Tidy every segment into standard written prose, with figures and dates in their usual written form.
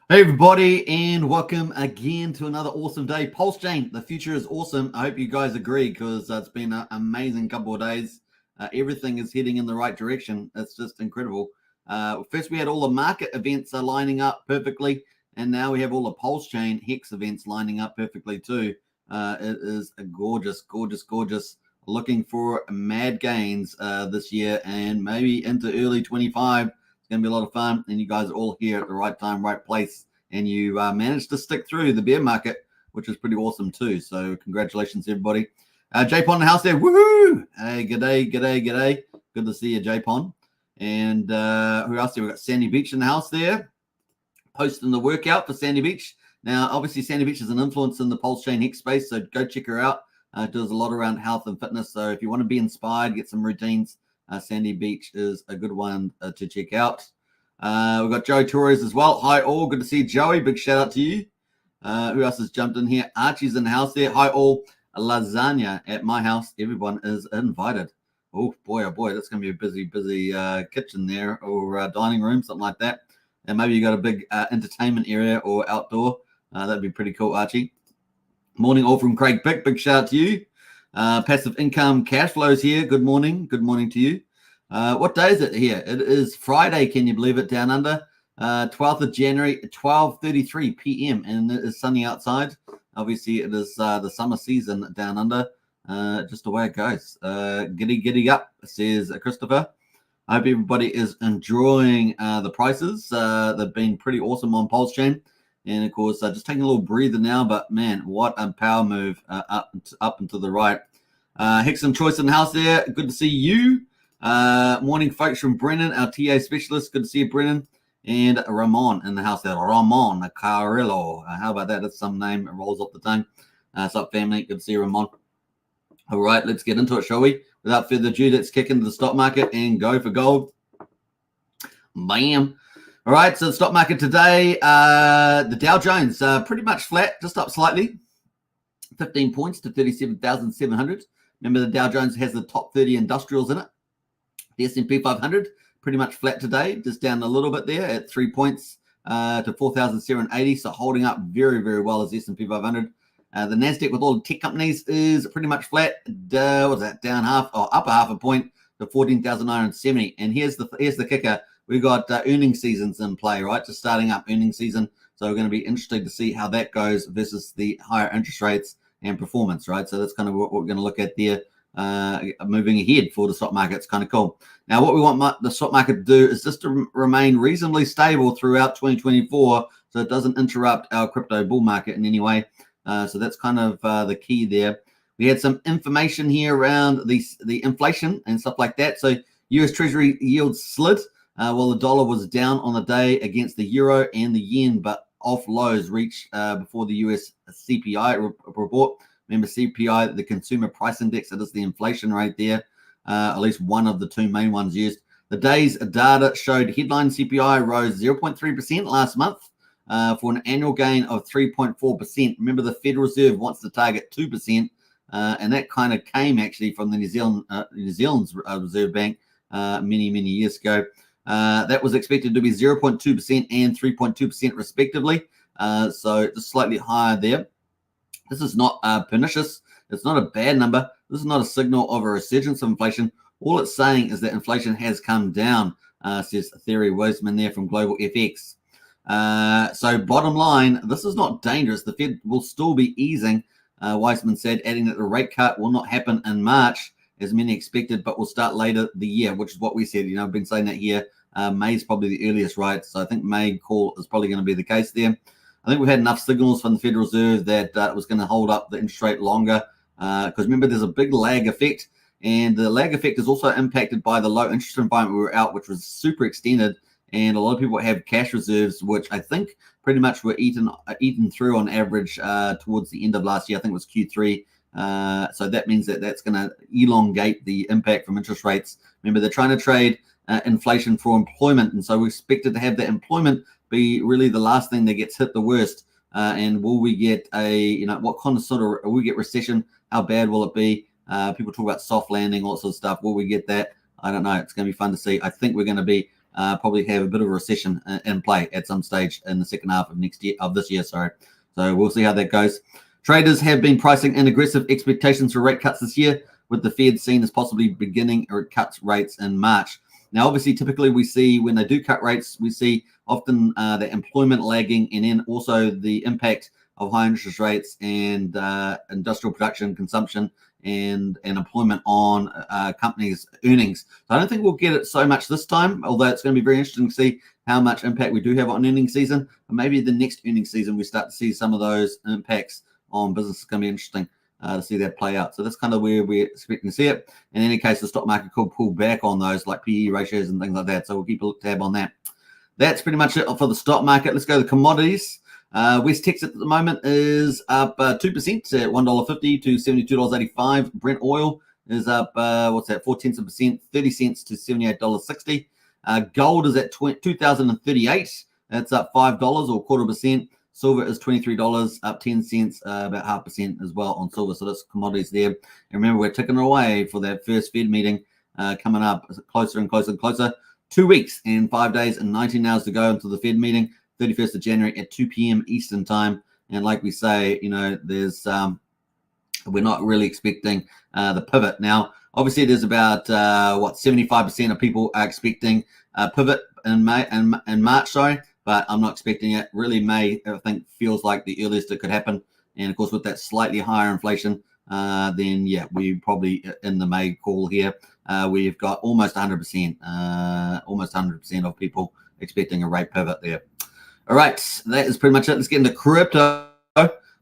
Hey everybody, and welcome again to another awesome day. Pulsechain, the future is awesome. I hope you guys agree because it's been an amazing couple of days. Everything is heading in the right direction. It's just incredible. First, we had all the market events lining up perfectly, and now we have all the Pulsechain Hex events lining up perfectly too. It is a gorgeous, gorgeous, gorgeous. Looking for mad gains this year and maybe into early 25. It's going to be a lot of fun, and you guys are all here at the right time, right place, and you managed to stick through the bear market, which is pretty awesome too. So congratulations, everybody. J-Pon in the house there. Woohoo! Hey, g'day, g'day, g'day. Good to see you, J-Pon. And who else? We've got Sandy Beach in the house there, posting the workout for Sandy Beach. Now, obviously, Sandy Beach is an influence in the Pulsechain Hex space, so go check her out. Does a lot around health and fitness. So if you want to be inspired, get some routines, Sandy Beach is a good one to check out. We've got Joey Torres as well. Hi all, good to see Joey. Big shout out to you. Who else has jumped in here? Archie's in the house there. Hi all. Lasagna at my house. Everyone is invited. Oh boy, that's going to be a busy kitchen there or dining room, something like that. And maybe you got a big entertainment area or outdoor. That'd be pretty cool, Archie. Morning all from Craig Pick. Big shout out to you. Passive income cash flows here. Good morning. Good morning to you. What day is it here? It is Friday. Can you believe it? Down under 12th of January, 12:33 p.m. and it is sunny outside. Obviously, it is the summer season down under. Just the way it goes. Giddy up, says Christopher. I hope everybody is enjoying the prices. They've been pretty awesome on Pulsechain. And of course, just taking a little breather now, but man, what a power move up and to the right. Hexam Choice in the house there. Good to see you. Morning, folks, from Brennan, our TA specialist. Good to see you, Brennan. And Ramon in the house there. Ramon Carrillo. How about that? That's some name. It rolls off the tongue. What's up, family? Good to see you, Ramon. All right, let's get into it, shall we? Without further ado, let's kick into the stock market and go for gold. Bam. All right, so the stock market today, the Dow Jones pretty much flat, just up slightly, 15 points to 37,700. Remember, the Dow Jones has the top 30 industrials in it. The S&P 500 pretty much flat today, just down a little bit there at 3 points to 4,780. So holding up very, very well as the S&P 500. The Nasdaq with all the tech companies is pretty much flat. What's that? Down half or up a half a point to 14,970. And here's the kicker. We've got earnings seasons in play, right? Just starting up earnings season. So we're going to be interested to see how that goes versus the higher interest rates and performance, right? So that's kind of what we're going to look at there. Moving ahead for the stock market. It's kind of cool. Now, what we want the stock market to do is just to remain reasonably stable throughout 2024 so it doesn't interrupt our crypto bull market in any way. So that's kind of the key there. We had some information here around the inflation and stuff like that. So US Treasury yields slid while the dollar was down on the day against the euro and the yen, but off lows reached before the US CPI report. Remember, CPI, the Consumer Price Index, that is the inflation rate there, at least one of the two main ones used. The day's data showed headline CPI rose 0.3% last month for an annual gain of 3.4%. Remember, the Federal Reserve wants to target 2%, and that kind of came actually from the New Zealand's Reserve Bank many years ago. That was expected to be 0.2% and 3.2% respectively, so just slightly higher there. This is not pernicious. It's not a bad number. This is not a signal of a resurgence of inflation. All it's saying is that inflation has come down, says Theory Wiseman there from Global FX. So bottom line, this is not dangerous. The Fed will still be easing, Wiseman said, adding that the rate cut will not happen in March, as many expected, but will start later the year, which is what we said. I've been saying that here. May is probably the earliest, right? So I think May call is probably going to be the case there. I think we've had enough signals from the Federal Reserve that it was going to hold up the interest rate longer because remember, there's a big lag effect, and the lag effect is also impacted by the low interest environment we were out, which was super extended, and a lot of people have cash reserves, which I think pretty much were eaten through on average towards the end of last year. I think it was Q3. So that means that that's going to elongate the impact from interest rates. Remember, they're trying to trade inflation for employment, and so we expected to have that employment be really the last thing that gets hit the worst. And will we get what kind of will we get recession? How bad will it be? People talk about soft landing, all sorts of stuff. Will we get that? I don't know. It's going to be fun to see. I think we're going to be probably have a bit of a recession in play at some stage in the second half of this year. Sorry. So we'll see how that goes. Traders have been pricing in aggressive expectations for rate cuts this year, with the Fed seen as possibly beginning or cuts rates in March. Now, obviously, typically we see when they do cut rates, we see often the employment lagging, and then also the impact of high interest rates and industrial production, consumption, and employment on companies' earnings. So I don't think we'll get it so much this time, although it's going to be very interesting to see how much impact we do have on earnings season. But maybe the next earnings season we start to see some of those impacts on business. It's going to be interesting to see that play out. So that's kind of where we're expecting to see it. In any case, the stock market could pull back on those like PE ratios and things like that. So we'll keep a tab on that. That's pretty much it for the stock market. Let's go to the commodities. West Texas at the moment is up 2% at $1.50 to $72.85. Brent oil is up, 0.4%, 30 cents to $78.60. Gold is at $2,038. That's up $5 or 0.25%. Silver is $23, up 10 cents, about 0.5% as well on silver. So that's commodities there. And remember, we're ticking away for that first Fed meeting coming up closer and closer and closer. 2 weeks and 5 days and 19 hours to go until the Fed meeting, 31st of January at 2 p.m. Eastern time. And like we say, there's we're not really expecting the pivot. Now, obviously, there's about 75% of people are expecting a pivot in March, sorry. But I'm not expecting it. Really, May, I think, feels like the earliest it could happen. And, of course, with that slightly higher inflation, then, yeah, we're probably in the May call here. We've got almost 100% of people expecting a rate pivot there. All right, that is pretty much it. Let's get into crypto.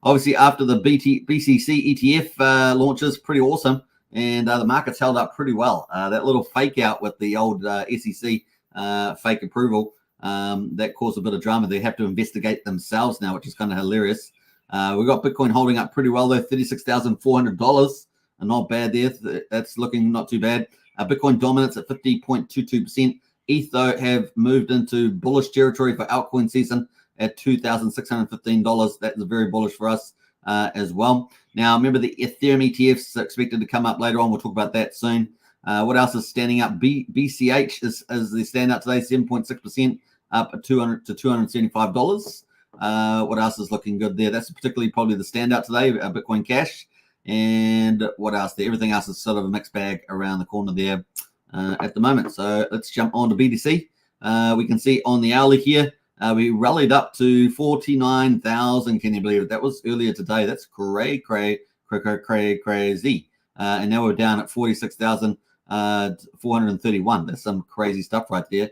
Obviously, after the BCC ETF launches, pretty awesome. And the market's held up pretty well. That little fake out with the old SEC fake approval, that caused a bit of drama. They have to investigate themselves now, which is kind of hilarious. We've got Bitcoin holding up pretty well, though, $36,400. Not bad there. That's looking not too bad. Bitcoin dominance at 50.22%. ETH, though, have moved into bullish territory for altcoin season at $2,615. That is very bullish for us as well. Now, remember the Ethereum ETFs are expected to come up later on. We'll talk about that soon. What else is standing up? BCH is the standout today, 7.6%, up at $200 to $275. What else is looking good there? That's particularly probably the standout today, Bitcoin Cash. And what else there? Everything else is sort of a mixed bag around the corner there at the moment. So let's jump on to BTC. We can see on the hourly here, we rallied up to 49,000. Can you believe it? That was earlier today. That's crazy. And now we're down at 46,431. That's some crazy stuff right there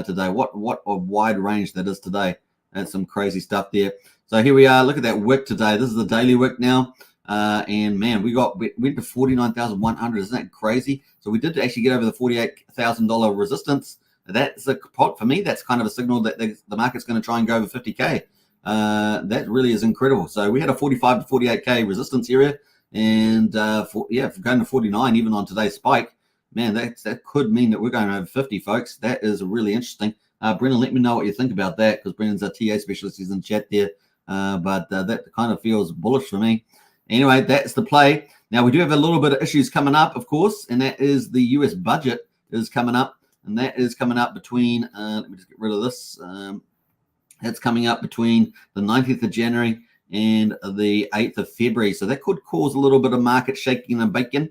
today. What a wide range that is today. That's some crazy stuff there. So here we are. Look at that wick today. This is the daily wick now. And man, we went to 49,100. Isn't that crazy? So we did actually get over the $48,000 resistance. That's for me, that's kind of a signal that the market's going to try and go over 50K. That really is incredible. So we had a 45 to 48K resistance area. And going to 49 even on today's spike, man, that could mean that we're going over 50, folks. That is really interesting. Brendan, let me know what you think about that, because Brendan's a TA specialist. He's in the chat there. But that kind of feels bullish for me. Anyway, that's the play. Now, we do have a little bit of issues coming up, of course, and that is the US budget is coming up. And that is coming up between, let me just get rid of this. That's coming up between the 19th of January and the 8th of February. So that could cause a little bit of market shaking and baking.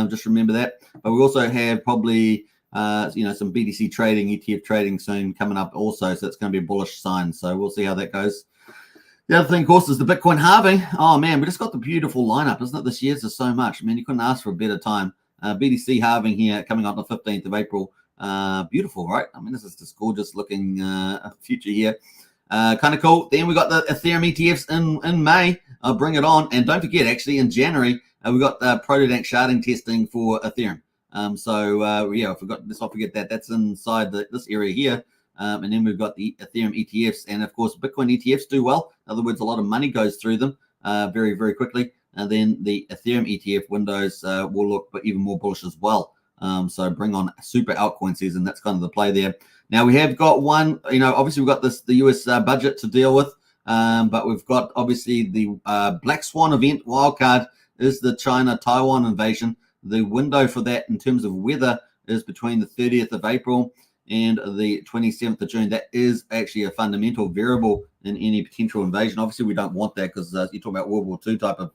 Just remember that. But we also have probably, some BTC trading, ETF trading soon coming up also. So it's going to be a bullish sign. So we'll see how that goes. The other thing, of course, is the Bitcoin halving. Oh, man, we just got the beautiful lineup, isn't it? This year's just so much. I mean, you couldn't ask for a better time. BTC halving here coming up on the 15th of April. Beautiful, right? I mean, this is just gorgeous looking future here. Kind of cool. Then we got the Ethereum ETFs in May. Bring it on. And don't forget, actually, in January, we got Protodank sharding testing for Ethereum. Let's not forget that. That's inside this area here. And then we've got the Ethereum ETFs. And, of course, Bitcoin ETFs do well. In other words, a lot of money goes through them very, very quickly. And then the Ethereum ETF windows will look even more bullish as well. So bring on super altcoin season. That's kind of the play there. Now, we have got one, obviously we've got the US budget to deal with. But we've got, obviously, the Black Swan event wildcard is the China-Taiwan invasion. The window for that in terms of weather is between the 30th of April and the 27th of June. That is actually a fundamental variable in any potential invasion. Obviously, we don't want that because you're talking about World War II type of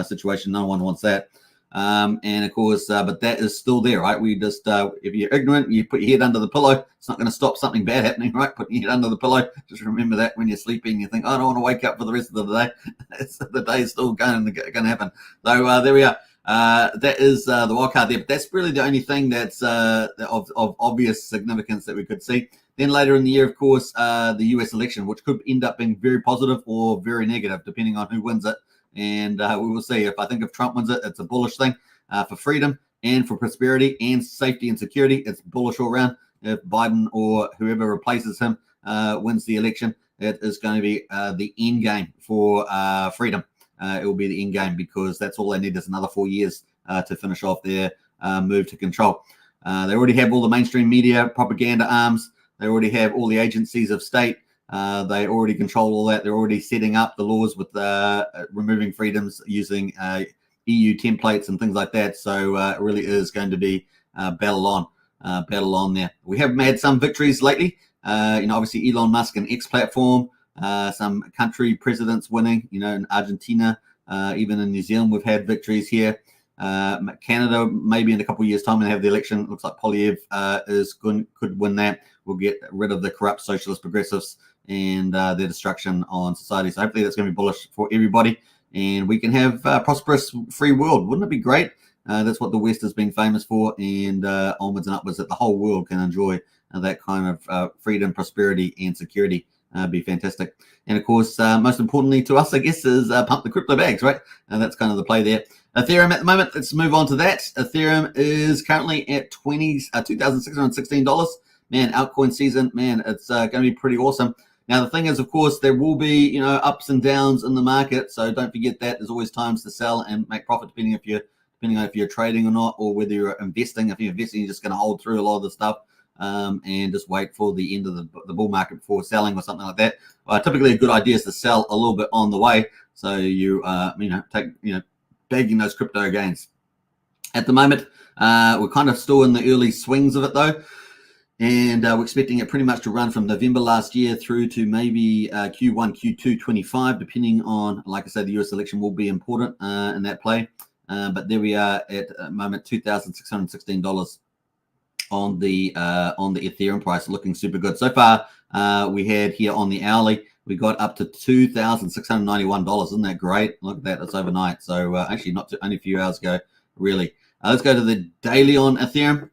situation. No one wants that. And of course, but that is still there, right? We just, if you're ignorant, you put your head under the pillow. It's not going to stop something bad happening, right? Putting your head under the pillow. Just remember that when you're sleeping, you think, oh, I don't want to wake up for the rest of the day. The day is still going to happen. So there we are. That is the wild card there. But that's really the only thing that's of obvious significance that we could see. Then later in the year, of course, the US election, which could end up being very positive or very negative, depending on who wins it. And we will see. If Trump wins it, it's a bullish thing for freedom and for prosperity and safety and security. It's bullish all around. If Biden or whoever replaces him wins the election, it is going to be the end game for freedom. It will be the end game because that's all they need is another 4 years to finish off their move to control. They already have all the mainstream media, propaganda arms. They already have all the agencies of state. They already control all that. They're already setting up the laws with removing freedoms using EU templates and things like that. So it really is going to be battle on there. We have had some victories lately. Obviously Elon Musk and X platform, some country presidents winning, in Argentina, even in New Zealand, we've had victories here. Canada, maybe in a couple of years' time, when they have the election, it looks like Polyev could win that. We'll get rid of the corrupt socialist progressives and their destruction on society. So hopefully that's going to be bullish for everybody, and we can have a prosperous free world. Wouldn't it be great? That's what the West has been famous for, and onwards and upwards, that the whole world can enjoy that kind of freedom, prosperity, and security. Be fantastic. And of course, most importantly to us, I guess, is pump the crypto bags, right? And that's kind of the play there. Ethereum at the moment, let's move on to that. Ethereum is currently at $2,616. Man, altcoin season, man, it's going to be pretty awesome. Now, the thing is, of course, there will be, ups and downs in the market. So don't forget that there's always times to sell and make profit, depending on if you're trading or not, or whether you're investing. If you're investing, you're just going to hold through a lot of the stuff and just wait for the end of the bull market before selling or something like that. Typically, a good idea is to sell a little bit on the way, so you bagging those crypto gains. At the moment, we're kind of still in the early swings of it though. And we're expecting it pretty much to run from November last year through to maybe Q1, Q2, 25, depending on, like I said, the US election will be important in that play. But there we are at the moment, $2,616 on the Ethereum price, looking super good. So far, we had here on the hourly, we got up to $2,691. Isn't that great? Look at that. That's overnight. So actually only a few hours ago, really. Let's go to the daily on Ethereum.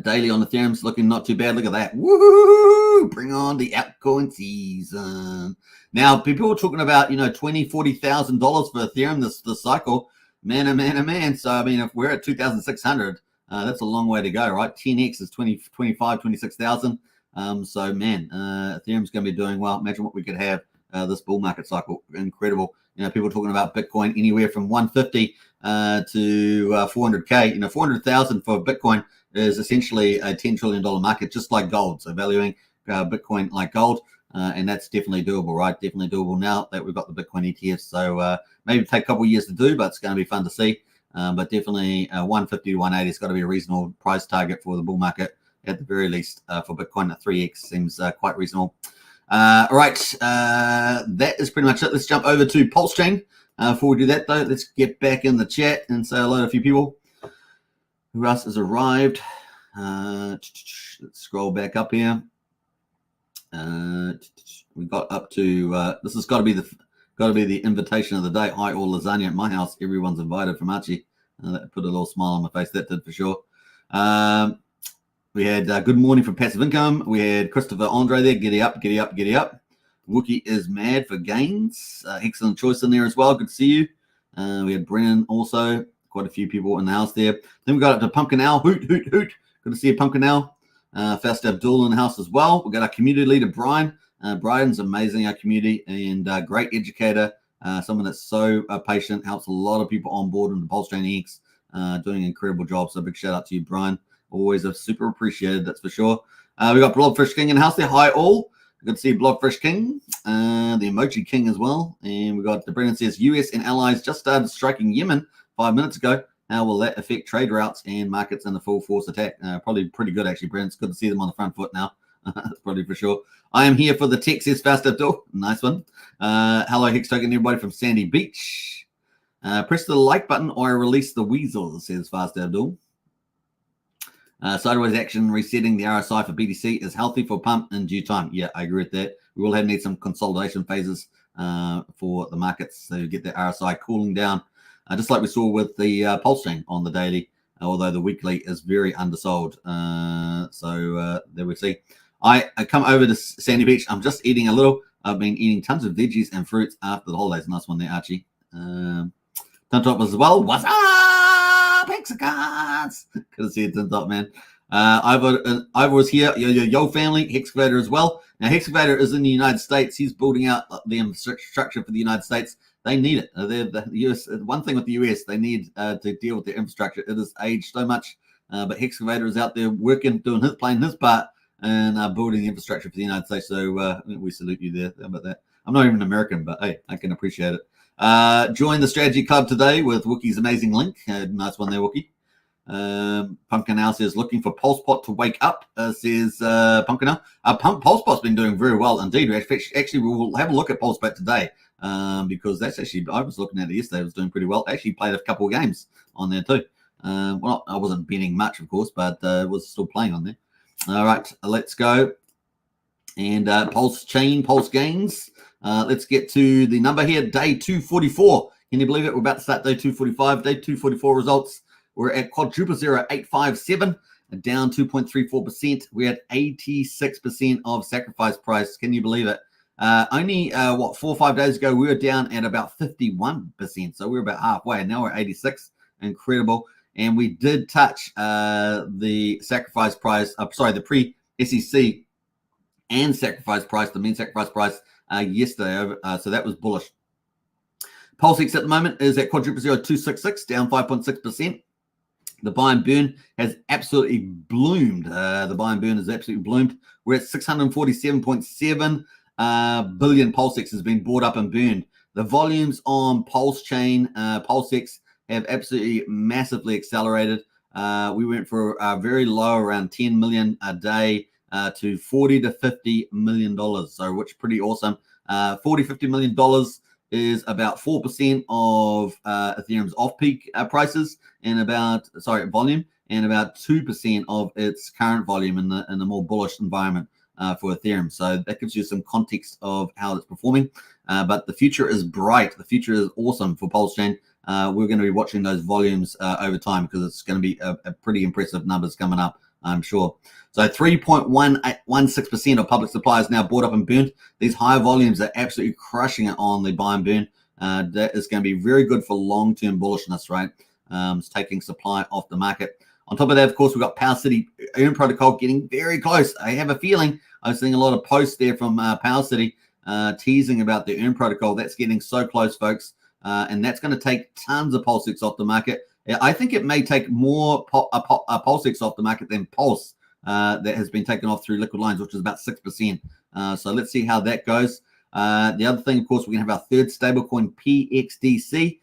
Daily on Ethereum's looking not too bad. Look at that. Woo! Bring on the altcoin season. Now, people are talking about, $20,000, $40,000 for Ethereum this cycle. Man, oh man, oh man. So, I mean, if we're at 2,600, that's a long way to go, right? 10x is 25, 26,000. So, man, Ethereum's going to be doing well. Imagine what we could have this bull market cycle. Incredible. People talking about Bitcoin anywhere from 150 to 400K. 400,000 for Bitcoin is essentially a $10 trillion market, just like gold. So valuing Bitcoin like gold, and that's definitely doable, right? Definitely doable now that we've got the Bitcoin ETFs. So maybe take a couple of years to do, but it's going to be fun to see. But definitely 150 to 180 has got to be a reasonable price target for the bull market at the very least. For Bitcoin at 3x seems quite reasonable. All right, that is pretty much it. Let's jump over to Pulsechain. Before we do that, though, let's get back in the chat and say hello to a few people. Who else has arrived? Let's scroll back up here. We got up to this has got to be the invitation of the day. I or lasagna at my house. Everyone's invited from Archie. That put a little smile on my face. That did for sure. We had good morning from Passive Income. We had Christopher Andre there. Giddy up, giddy up, giddy up. Wookie is mad for gains. Excellent choice in there as well. Good to see you. We had Brennan also. Quite a few people in the house there. Then we got up to Pumpkin Owl. Hoot, hoot, hoot. Good to see you, Pumpkin Owl. Fast Abdul in the house as well. We got our community leader, Brian. Brian's amazing, our community, and great educator. Someone that's so patient, helps a lot of people on board in the Pulsechain X. Doing an incredible job. So big shout out to you, Brian. Always a super appreciated, that's for sure. We got Blobfish King in the house there. Hi, all. Good to see Blobfish King, the Emoji King as well. And we got the Brennan says, US and allies just started striking Yemen 5 minutes ago. How will that affect trade routes and markets in the full force attack? Probably pretty good, actually, Brent. It's good to see them on the front foot now. That's probably for sure. I am here for the tech, says Fast Abdul. Nice one. Hello, Hex Token, everybody from Sandy Beach. Press the like button or I release the weasel, says Fast Abdul. Sideways action resetting the RSI for BTC is healthy for pump in due time. Yeah, I agree with that. We will need some consolidation phases for the markets, so you get the RSI cooling down, just like we saw with the Pulsechain on the daily, although the weekly is very undersold. So there we see. I come over to Sandy Beach. I'm just eating a little. I've been eating tons of veggies and fruits after the holidays. Nice one there, Archie. Top as well. What's up, Hexagons? Good to see you, Top, man. I was here. Yo family, Hexavator as well. Now, Hexavator is in the United States. He's building out the infrastructure for the United States. They need it. The US. One thing with the US, they need to deal with their infrastructure. It has aged so much, but Hexavator is out there working, playing his part, and building the infrastructure for the United States. So we salute you there. How about that? I'm not even American, but hey, I can appreciate it. Join the strategy club today with Wookie's amazing link. Nice one there, Wookie. Pumpkin Owl says looking for Pulsepot to wake up, says Pumpkin Owl. Pulsepot's been doing very well indeed. Actually, we will have a look at Pulsepot today because that's actually, I was looking at it yesterday, it was doing pretty well. Actually played a couple of games on there too. Well, I wasn't betting much, of course, but was still playing on there. All right, let's go. And Pulsechain, Pulse Gains. Let's get to the number here, day 244. Can you believe it? We're about to start day 245. Day 244 results. We're at quadruple 0857, down 2.34%. We're at 86% of sacrifice price. Can you believe it? Only 4 or 5 days ago, we were down at about 51%. So we're about halfway. Now we're at 86. Incredible. And we did touch the sacrifice price, the pre-SEC and sacrifice price, the mean sacrifice price yesterday. So that was bullish. Pulsex at the moment is at quadruple 0266, down 5.6%. The buy and burn has absolutely bloomed. The buy and burn has absolutely bloomed. We're at 647.7 billion Pulsex has been bought up and burned. The volumes on Pulsechain, Pulsex have absolutely massively accelerated. We went for very low, around 10 million a day to 40 to 50 million dollars. So, which is pretty awesome. 50 million dollars is about 4% of Ethereum's off-peak prices and volume, and about 2% of its current volume in the more bullish environment for Ethereum. So that gives you some context of how it's performing. But the future is bright. The future is awesome for Pulsechain. We're going to be watching those volumes over time because it's going to be a pretty impressive numbers coming up, I'm sure. So 3.16% of public supply is now bought up and burnt. These high volumes are absolutely crushing it on the buy and burn. That is going to be very good for long-term bullishness, right? It's taking supply off the market. On top of that, of course, we've got Power City Earn Protocol getting very close. I have a feeling I was seeing a lot of posts there from Power City teasing about the Earn Protocol. That's getting so close, folks. And that's going to take tons of Pulsex off the market. I think it may take more Pulsex off the market than Pulse that has been taken off through liquid lines, which is about 6%. So let's see how that goes. The other thing, of course, we're going to have our third stablecoin, PXDC,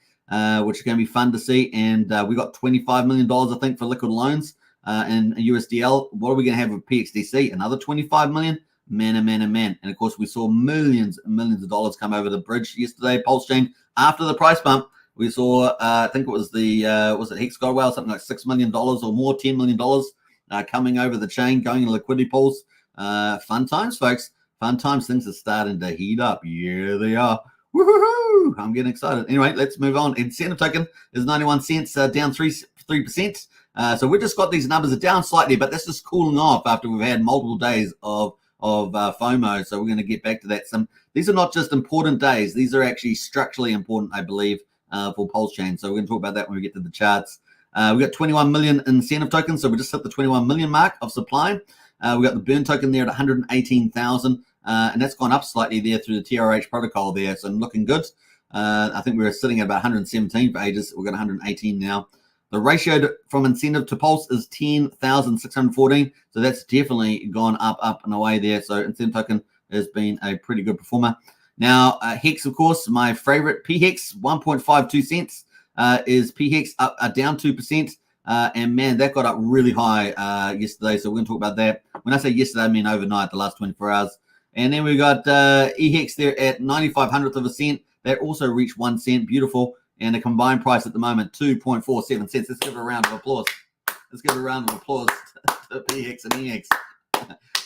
which is going to be fun to see. And we got $25 million, I think, for liquid loans and USDL. What are we going to have with PXDC? Another 25 million? Man. And of course, we saw millions and millions of dollars come over the bridge yesterday, Pulsechain, after the price bump. We saw, I think it was was it Hex Godwell, something like $6 million or more, $10 million coming over the chain, going in liquidity pools. Fun times, folks. Fun times. Things are starting to heat up. Yeah, they are. Woohoo! I'm getting excited. Anyway, let's move on. Incentive token is 91 cents, down 3%. So we've just got these numbers are down slightly, but that's just cooling off after we've had multiple days of FOMO. So we're going to get back to that. These are not just important days. These are actually structurally important, I believe, for Pulsechain. So we're going to talk about that when we get to the charts. We got 21 million incentive tokens. So we just hit the 21 million mark of supply. We got the burn token there at 118,000. And that's gone up slightly there through the TRH protocol there. So looking good. I think we were sitting at about 117 for ages. We've got 118 now. The ratio from incentive to Pulse is 10,614. So that's definitely gone up and away there. So incentive token has been a pretty good performer. Now, Hex, of course, my favorite, PHEX, 1.52 cents. is PHEX up down 2%. And man, that got up really high yesterday. So we're going to talk about that. When I say yesterday, I mean overnight, the last 24 hours. And then we got EHEX there at 95 of a cent. That also reached 1 cent. Beautiful. And the combined price at the moment, 2.47 cents. Let's give a round of applause. Let's give a round of applause to PHEX and EHEX.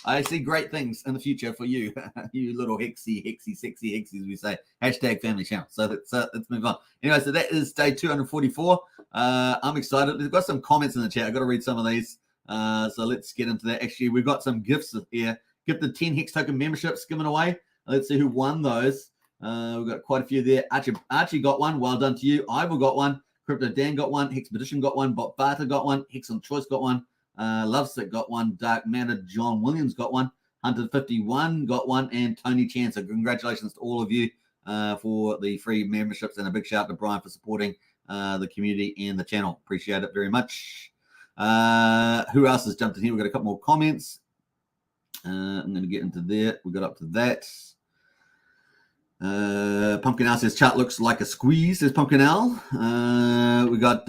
I see great things in the future for you, you little sexy hexies, we say. Hashtag family channel. So let's move on. Anyway, so that is day 244. I'm excited. We've got some comments in the chat. I've got to read some of these. So let's get into that. Actually, we've got some gifts here. Gifted 10 Hex Token memberships given away. Let's see who won those. We've got quite a few there. Archie got one. Well done to you. Ivor got one. Crypto Dan got one. Hexpedition got one. Bot Barter got one. Hex on Choice got one. Lovesick got one. Dark Matter John Williams got one. Hunter51 got one. And Tony Chan. So congratulations to all of you for the free memberships. And a big shout out to Brian for supporting the community and the channel. Appreciate it very much. Who else has jumped in here? We've got a couple more comments. I'm going to get into there. We got up to that. Pumpkin Owl says chart looks like a squeeze, says Pumpkin Owl. We got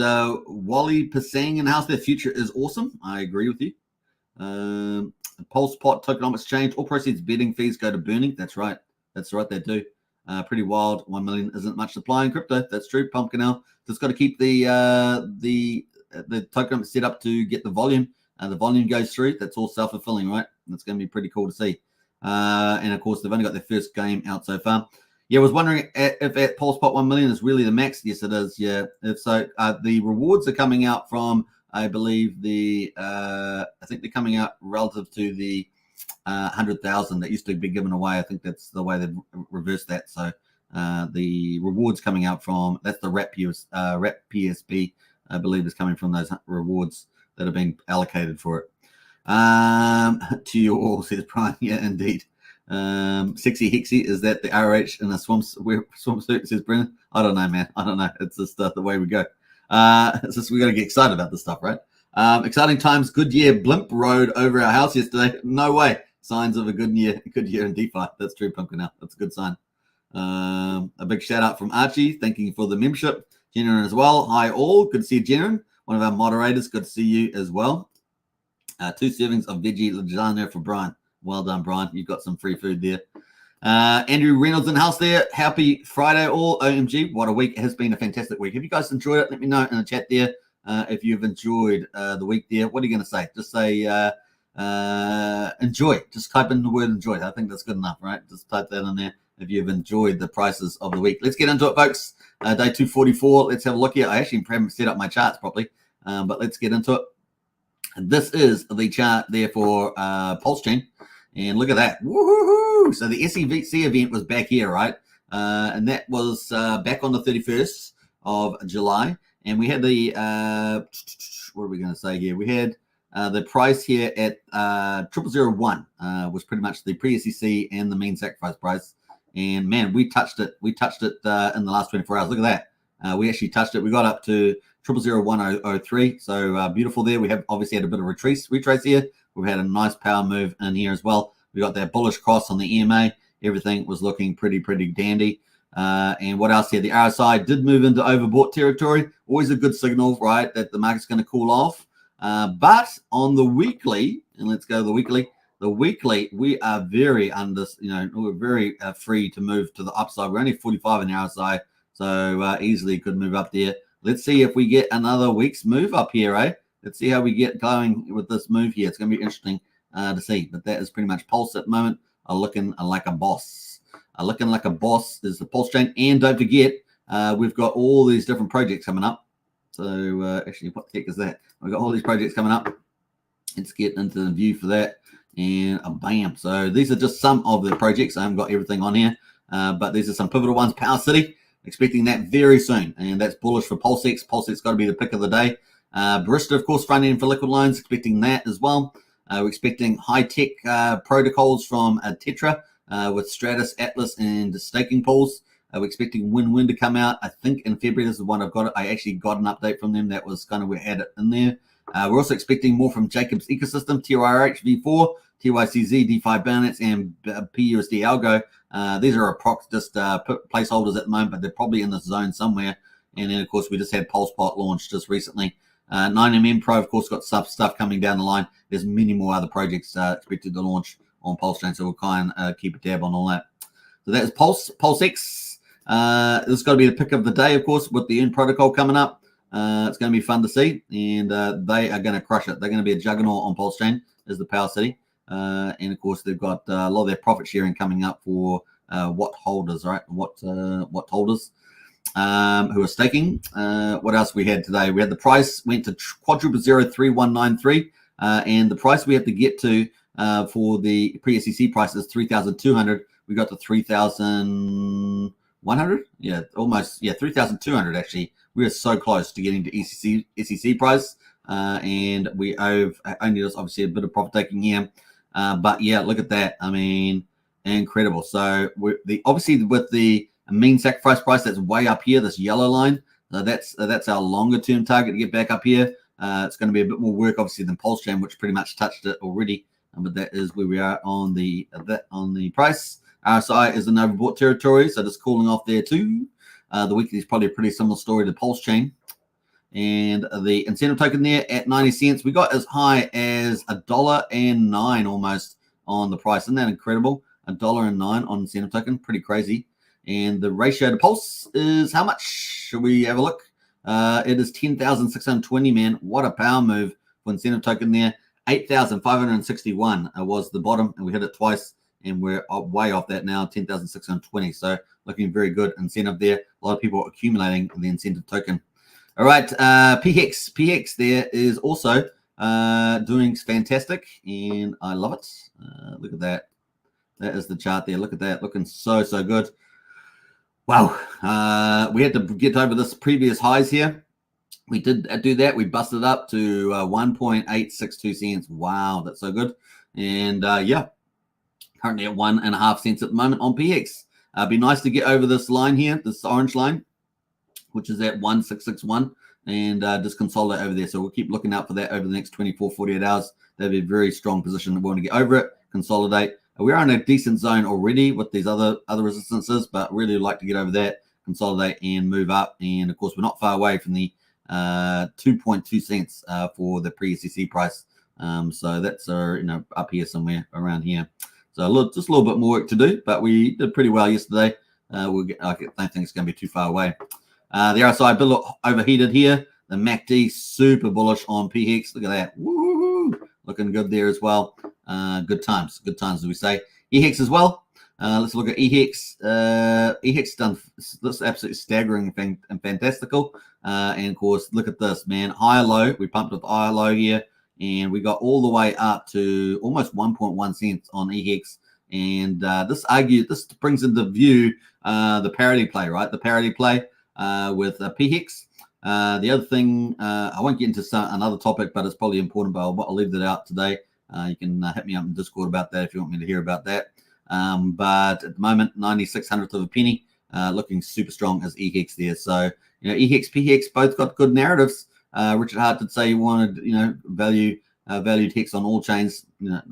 Wally Pasang in the house. Their future is awesome. I agree with you. Pulse Pot Tokenomics change. All proceeds betting fees go to burning. That's right. That's right. They do. Pretty wild. 1 million isn't much supply in crypto. That's true. Pumpkin Owl. Just got to keep the tokenomics set up to get the volume. The volume goes through. That's all self-fulfilling, right? That's going to be pretty cool to see. And of course, they've only got their first game out so far. Yeah, I was wondering if at Pulsepot 1 million is really the max. Yes, it is. Yeah. If so, the rewards are coming out from, I believe, I think they're coming out relative to the 100,000 that used to be given away. I think that's the way they've reversed that. So the rewards coming out from, that's the RAP PSP, I believe, is coming from those rewards that are being allocated for it. To you all, says Brian. Yeah, indeed. Sexy Hexy, is that the RH in a swimsuit, says Brennan? I don't know, man. I don't know. It's just the way we go. It's just we got to get excited about this stuff, right? Exciting times. Good year. Blimp rode over our house yesterday. No way. Signs of a good year in DeFi. That's true, Pumpkin Out. That's a good sign. A big shout out from Archie. Thank you for the membership. Jenerin as well. Hi all. Good to see you, Jenerin. One of our moderators. Good to see you as well. 2 servings of veggie lasagna for Brian. Well done, Brian. You've got some free food there. Andrew Reynolds in the house there. Happy Friday all. OMG, what a week. It has been a fantastic week. Have you guys enjoyed it? Let me know in the chat there if you've enjoyed the week there. What are you going to say? Just say enjoy. Just type in the word enjoy. I think that's good enough, right? Just type that in there if you've enjoyed the prices of the week. Let's get into it, folks. Day 244. Let's have a look here. I actually haven't set up my charts properly, but let's get into it. This is the chart there for Pulsechain. And look at that. Woohoo! So the SEVC event was back here, right? And that was back on the 31st of July. And we had the, what are we going to say here? We had the price here at 0001 was pretty much the pre-SEC and the mean sacrifice price. And man, we touched it. We touched it in the last 24 hours. Look at that. We actually touched it. We got up to 000103. So beautiful there. We have obviously had a bit of retrace here. We've had a nice power move in here as well. We got that bullish cross on the EMA. Everything was looking pretty dandy. And what else here? The RSI did move into overbought territory. Always a good signal, right, that the market's going to cool off. But on the weekly, and let's go to the weekly. The weekly, we are very we're very free to move to the upside. We're only 45 in the RSI, so easily could move up there. Let's see if we get another week's move up here, eh? Let's see how we get going with this move here. It's going to be interesting to see. But that is pretty much Pulse at the moment. Looking like a boss. Looking like a boss is the Pulsechain. And don't forget, we've got all these different projects coming up. So actually, what the heck is that? We've got all these projects coming up. Let's get into the view for that. And bam. So these are just some of the projects. I haven't got everything on here. But these are some pivotal ones. Power City. Expecting that very soon. And that's bullish for Pulsex. Pulsex got to be the pick of the day. Barista, of course, front end for liquid loans, expecting that as well. We're expecting high-tech protocols from Tetra with Stratus, Atlas, and staking pools. We're expecting Win-Win to come out, I think, in February. This is one I've got. I actually got an update from them. That was kind of, we had it in there. We're also expecting more from Jacob's ecosystem, TYRH V4, TYCZ, DeFi Binance, and PUSD Algo. These are just placeholders at the moment, but they're probably in the zone somewhere. And then, of course, we just had PulsePot launched just recently. 9mm Pro, of course, got stuff coming down the line. There's many more other projects expected to launch on Pulsechain, so we'll kind of keep a tab on all that. So that is PulseX. This is going to be the pick of the day, of course, with the Earn protocol coming up. It's going to be fun to see, and they are going to crush it. They're going to be a juggernaut on Pulsechain as the Power City. And, of course, they've got a lot of their profit sharing coming up for what holders, right? What holders who are staking. What else we had today? We had the price went to quadruple 0.3193, and the price we have to get to for the pre-SEC price is 3,200. We got to 3,100. Yeah, almost. Yeah, 3,200 actually. We are so close to getting to SEC price, and we have only just obviously a bit of profit taking here. But yeah, look at that. I mean, incredible. So obviously with the mean sacrifice price, that's way up here, this yellow line. That's our longer term target to get back up here. It's going to be a bit more work, obviously, than Pulsechain, which pretty much touched it already. But that is where we are on the price. RSI is in overbought territory, so just cooling off there too. The weekly is probably a pretty similar story to Pulsechain. And the incentive token there at 90 cents. We got as high as $1.09 almost on the price. Isn't that incredible? $1.09 on incentive token. Pretty crazy. And the ratio to Pulse is how much? Should we have a look? It is 10,620, man. What a power move for incentive token there. 8,561 was the bottom, and we hit it twice, and we're way off that now, 10,620. So looking very good incentive there. A lot of people accumulating the incentive token. All right, PHEX there is also doing fantastic, and I love it. Look at that. That is the chart there. Look at that. Looking so good. Wow. We had to get over this previous highs here. We did do that. We busted up to 1.862 cents. Wow, that's so good. And yeah, currently at 1.5 cents at the moment on PX. It'd be nice to get over this line here, this orange line, which is at 1.661, and just consolidate over there. So we'll keep looking out for that over the next 24, 48 hours. That'd be a very strong position. We want to get over it, consolidate. We're in a decent zone already with these other resistances, but really like to get over that, consolidate, and move up. And of course, we're not far away from the 2.2 cents for the pre-SEC price. So that's up here somewhere around here. So just a little bit more work to do, but we did pretty well yesterday. I don't think it's going to be too far away. The RSI a bit overheated here. The MACD super bullish on PHEX. Look at that. Woo-hoo-hoo. Looking good there as well. Good times, as we say. EHEX as well. Let's look at EHEX. EHEX done this absolutely staggering thing and fantastical. And of course, look at this, man. High low. We pumped up high low here, and we got all the way up to almost 1.1 cents on EHEX. And this brings into view the parity play, right? The parity play with PHEX. The other thing, I won't get into another topic, but it's probably important, but I'll leave that out today. You can hit me up in Discord about that if you want me to hear about that. But at the moment, 96 hundredth of a penny, looking super strong as EHEX there. So, EHEX, PHEX, both got good narratives. Richard Hart did say he wanted, valued HEX on all chains.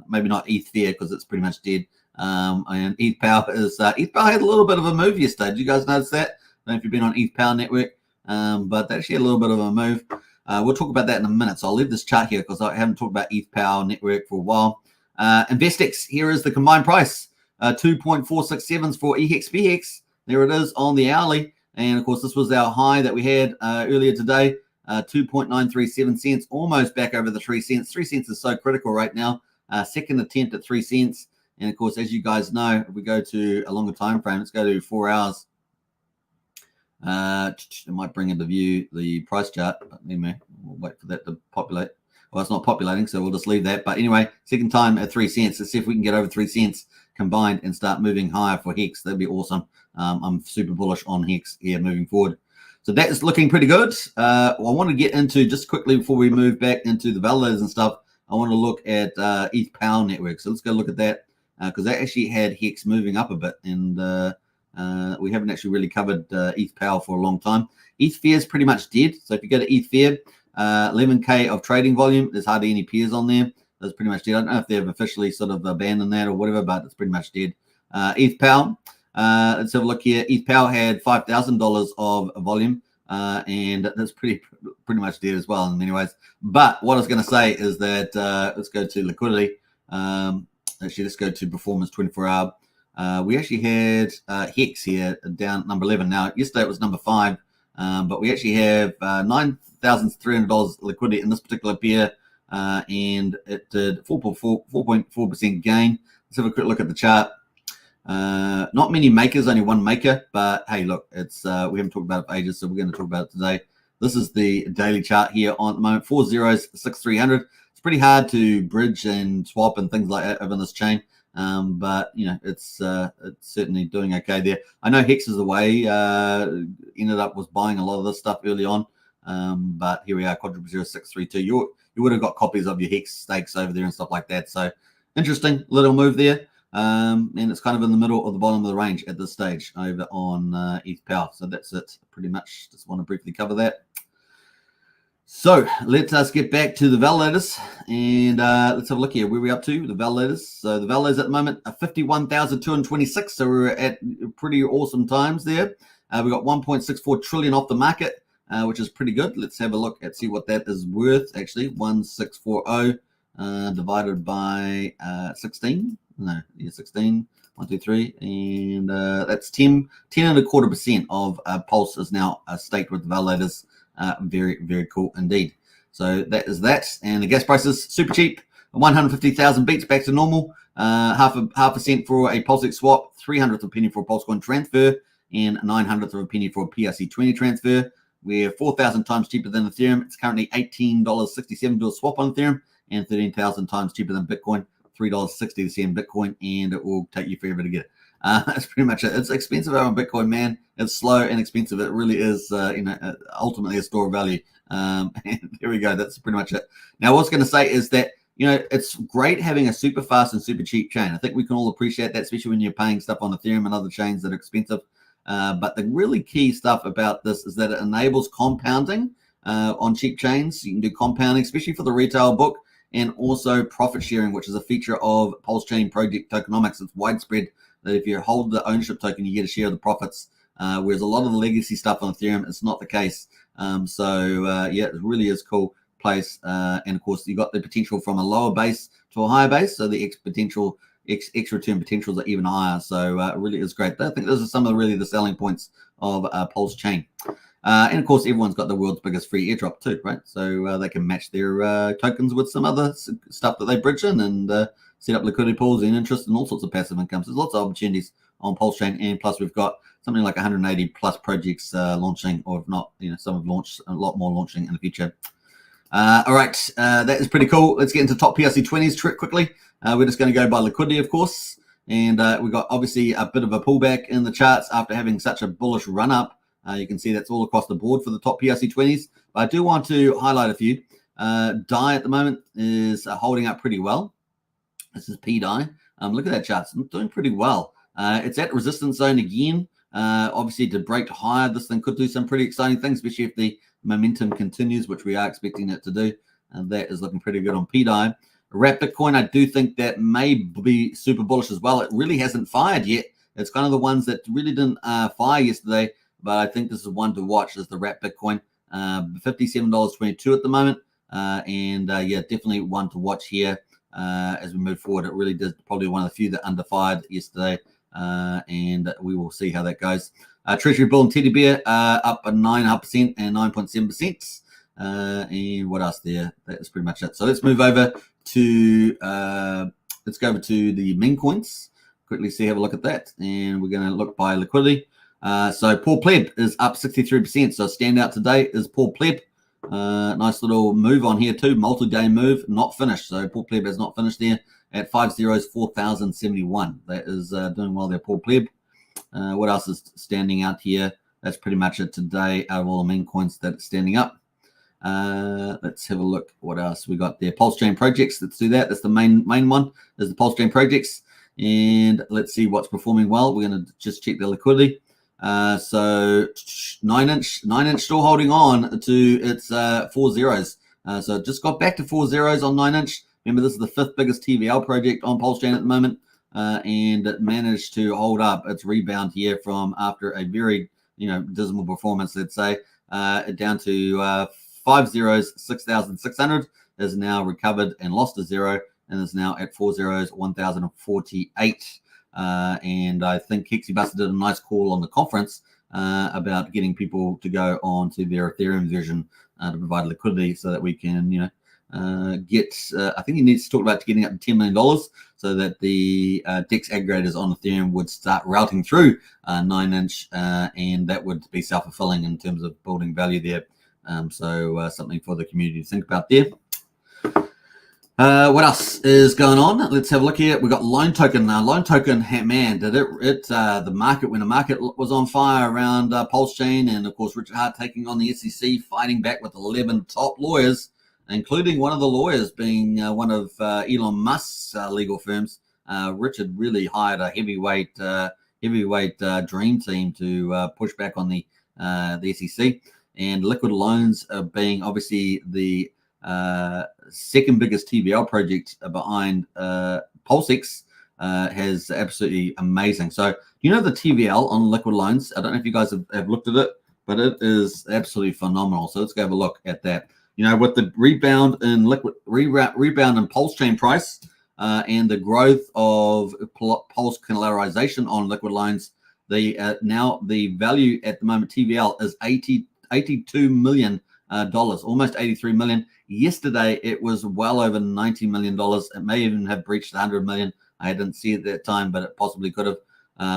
Maybe not ETH there because it's pretty much dead. And ETH Power ETH Power had a little bit of a move yesterday. Did you guys notice that? I don't know if you've been on ETH Power Network, but they actually had a little bit of a move. We'll talk about that in a minute. So I'll leave this chart here because I haven't talked about ETH Power Network for a while. InvestX, here is the combined price. 2.467s for EHEX PHEX. There it is on the hourly. And of course, this was our high that we had earlier today. 2.937 cents, almost back over the 3 cents. 3 cents is so critical right now. Second attempt at 3 cents. And of course, as you guys know, if we go to a longer time frame, let's go to 4 hours. It might bring into view the price chart, but anyway, we'll wait for that to populate. Well, it's not populating, so we'll just leave that. But anyway, second time at 3 cents. Let's see if we can get over 3 cents combined and start moving higher for HEX. That'd be awesome. I'm super bullish on HEX here moving forward. So that is looking pretty good. I want to get into, just quickly before we move back into the validators and stuff, I want to look at ETH Power Network. So let's go look at that because they actually had HEX moving up a bit, and we haven't actually really covered ETH Power for a long time. ETH Fair is pretty much dead. So if you go to ETH Fair, 11K of trading volume, there's hardly any peers on there. That's pretty much dead. I don't know if they've officially sort of abandoned that or whatever, but it's pretty much dead. ETH Power, let's have a look here. ETH Power had $5,000 of volume and that's pretty much dead as well in many ways. But what I was going to say is that let's go to liquidity. Actually, let's go to performance 24 hour. We actually had Hex here down at number 11. Now, yesterday it was number 5, but we actually have $9,300 liquidity in this particular pair, and it did 4.4% gain. Let's have a quick look at the chart. Not many makers, only one maker, but hey, look, it's we haven't talked about it for ages, so we're going to talk about it today. This is the daily chart here on the moment, 4 zeros, 6,300. It's pretty hard to bridge and swap and things like that over this chain. But you know, it's certainly doing okay there. I know Hex is away, was buying a lot of this stuff early on. But here we are, quadruple 0632. You would have got copies of your Hex stakes over there and stuff like that. So interesting little move there. And it's kind of in the middle or the bottom of the range at this stage over on ETH Power. So that's it pretty much. Just want to briefly cover that. So let us get back to the validators and let's have a look here. Where are we up to? The validators. So the validators at the moment are 51,226. So we're at pretty awesome times there. We got 1.64 trillion off the market, which is pretty good. Let's have a look and see what that is worth. Actually, 1640 divided by 16. No, yeah, 16. 1, 2, 3, and that's 10.25% of Pulse is now staked with the validators. Very, very cool indeed. So that is that. And the gas prices super cheap. 150,000 beats back to normal. Half a cent for a Pulsex swap. 300th of a penny for a Pulsecoin transfer, and 900th of a penny for a PRC20 transfer. We're 4,000 times cheaper than Ethereum. It's currently $18.67 to a swap on Ethereum, and 13,000 times cheaper than Bitcoin. $3.60 to see in Bitcoin, and it will take you forever to get it. That's pretty much it. It's expensive on Bitcoin, man. It's slow and expensive. It really is, ultimately a store of value. And there we go. That's pretty much it. Now, what I was going to say is that, it's great having a super fast and super cheap chain. I think we can all appreciate that, especially when you're paying stuff on Ethereum and other chains that are expensive. But the really key stuff about this is that it enables compounding on cheap chains. You can do compounding, especially for the retail book, and also profit sharing, which is a feature of Pulsechain project tokenomics. It's widespread that if you hold the ownership token, you get a share of the profits, whereas a lot of the legacy stuff on Ethereum, it's not the case. Yeah, it really is cool place. And of course, you got the potential from a lower base to a higher base, so the X return potentials are even higher. So it really is great. I think those are some of the selling points of Pulsechain. And of course, everyone's got the world's biggest free airdrop too, right? So they can match their tokens with some other stuff that they bridge in and set up liquidity pools and interest and all sorts of passive income. So there's lots of opportunities on Pulsechain, and plus we've got something like 180 plus projects launching, or if not, some have launched, a lot more launching in the future. All right, that is pretty cool. Let's get into top PRC20s quickly. We're just going to go by liquidity, of course, and we've got obviously a bit of a pullback in the charts after having such a bullish run up. You can see that's all across the board for the top PRC20s. But I do want to highlight a few. DAI at the moment is holding up pretty well. This is PDAI. Look at that chart. It's doing pretty well. It's at resistance zone again. Obviously, to break higher, this thing could do some pretty exciting things, especially if the momentum continues, which we are expecting it to do. And that is looking pretty good on PDAI. Wrap Bitcoin, I do think that may be super bullish as well. It really hasn't fired yet. It's kind of the ones that really didn't fire yesterday. But I think this is one to watch, is the Wrap Bitcoin, $57.22 at the moment. Yeah, definitely one to watch here as we move forward. It really did probably one of the few that underfired yesterday, and we will see how that goes. Treasury Bill and Teddy Bear up 9.5% and 9.7%. And what else there? That is pretty much it. So let's move over to the meme coins. Quickly have a look at that, and we're going to look by liquidity. So Poor Pleb is up 63%. So standout today is Poor Pleb. Nice little move on here too. Multi-day move, not finished. So Poor Pleb has not finished there at 5 zeros, 4,071. That is doing well there, Poor Pleb. What else is standing out here? That's pretty much it today out of all the meme coins that are standing up. Let's have a look. What else we got there? Pulsechain projects. Let's do that. That's the main one. There's the Pulsechain projects. And let's see what's performing well. We're going to just check the liquidity. So 9-inch still holding on to its 4 zeros. So it just got back to 4 zeros on 9-inch. Remember, this is the 5th biggest TVL project on Pulsechain at the moment, and it managed to hold up its rebound here from after a very dismal performance, let's say. down to 5 zeros, 6,600, is now recovered and lost a zero, and is now at 4 zeros, 1,048. And I think Hexy Buster did a nice call on the conference about getting people to go on to their Ethereum version to provide liquidity so that we can, get, I think he needs to talk about getting up to $10 million so that the DEX aggregators on Ethereum would start routing through 9-inch, and that would be self-fulfilling in terms of building value there. So something for the community to think about there. What else is going on? Let's have a look here. We've got Loan Token. Loan Token, man, did the market, when the market was on fire around Pulsechain, and of course Richard Hart taking on the SEC, fighting back with 11 top lawyers, including one of the lawyers being one of Elon Musk's legal firms. Richard really hired a heavyweight dream team to push back on the SEC, and liquid loans being obviously the second biggest TVL project behind Pulsechain has absolutely amazing. So you know the TVL on liquid loans, I don't know if you guys have looked at it, but it is absolutely phenomenal. So let's go have a look at that. With the rebound in rebound in Pulsechain price and the growth of Pulse collateralization on liquid loans, now the value at the moment TVL is $82 million, almost 83 million. Yesterday it was well over $90 million. It may even have breached 100 million. I didn't see it at that time, but it possibly could have.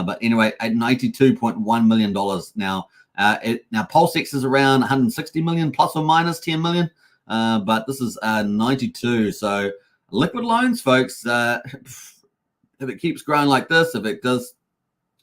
But anyway, at $92.1 million now. Now Pulsechain is around 160 million plus or minus 10 million, but this is 92. So liquid loans, folks, if it keeps growing like this, if it does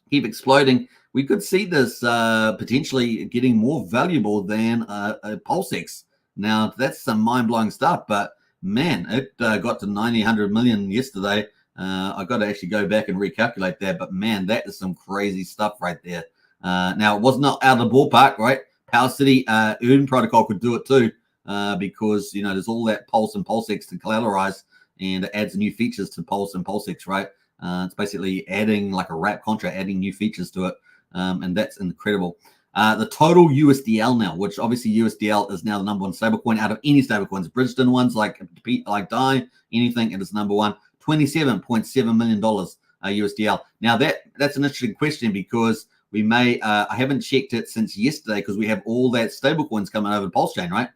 keep exploding, we could see this potentially getting more valuable than a Pulsechain. Now, that's some mind-blowing stuff, but man, it got to 90, 100 million yesterday. I got to actually go back and recalculate that, but man, that is some crazy stuff right there. Now, it was not out of the ballpark, right? Power City Earn protocol could do it too, because there's all that Pulse and Pulsechain to collateralize, and it adds new features to Pulse and Pulsechain, right? It's basically adding like a wrap contract, adding new features to it, and that's incredible. The total USDL now, which obviously USDL is now the number one stablecoin out of any stablecoins, Bridgeton ones like DAI, anything, it is number one. $27.7 million USDL. Now that's an interesting question because we may, I haven't checked it since yesterday because we have all that stablecoins coming over to Pulsechain, right?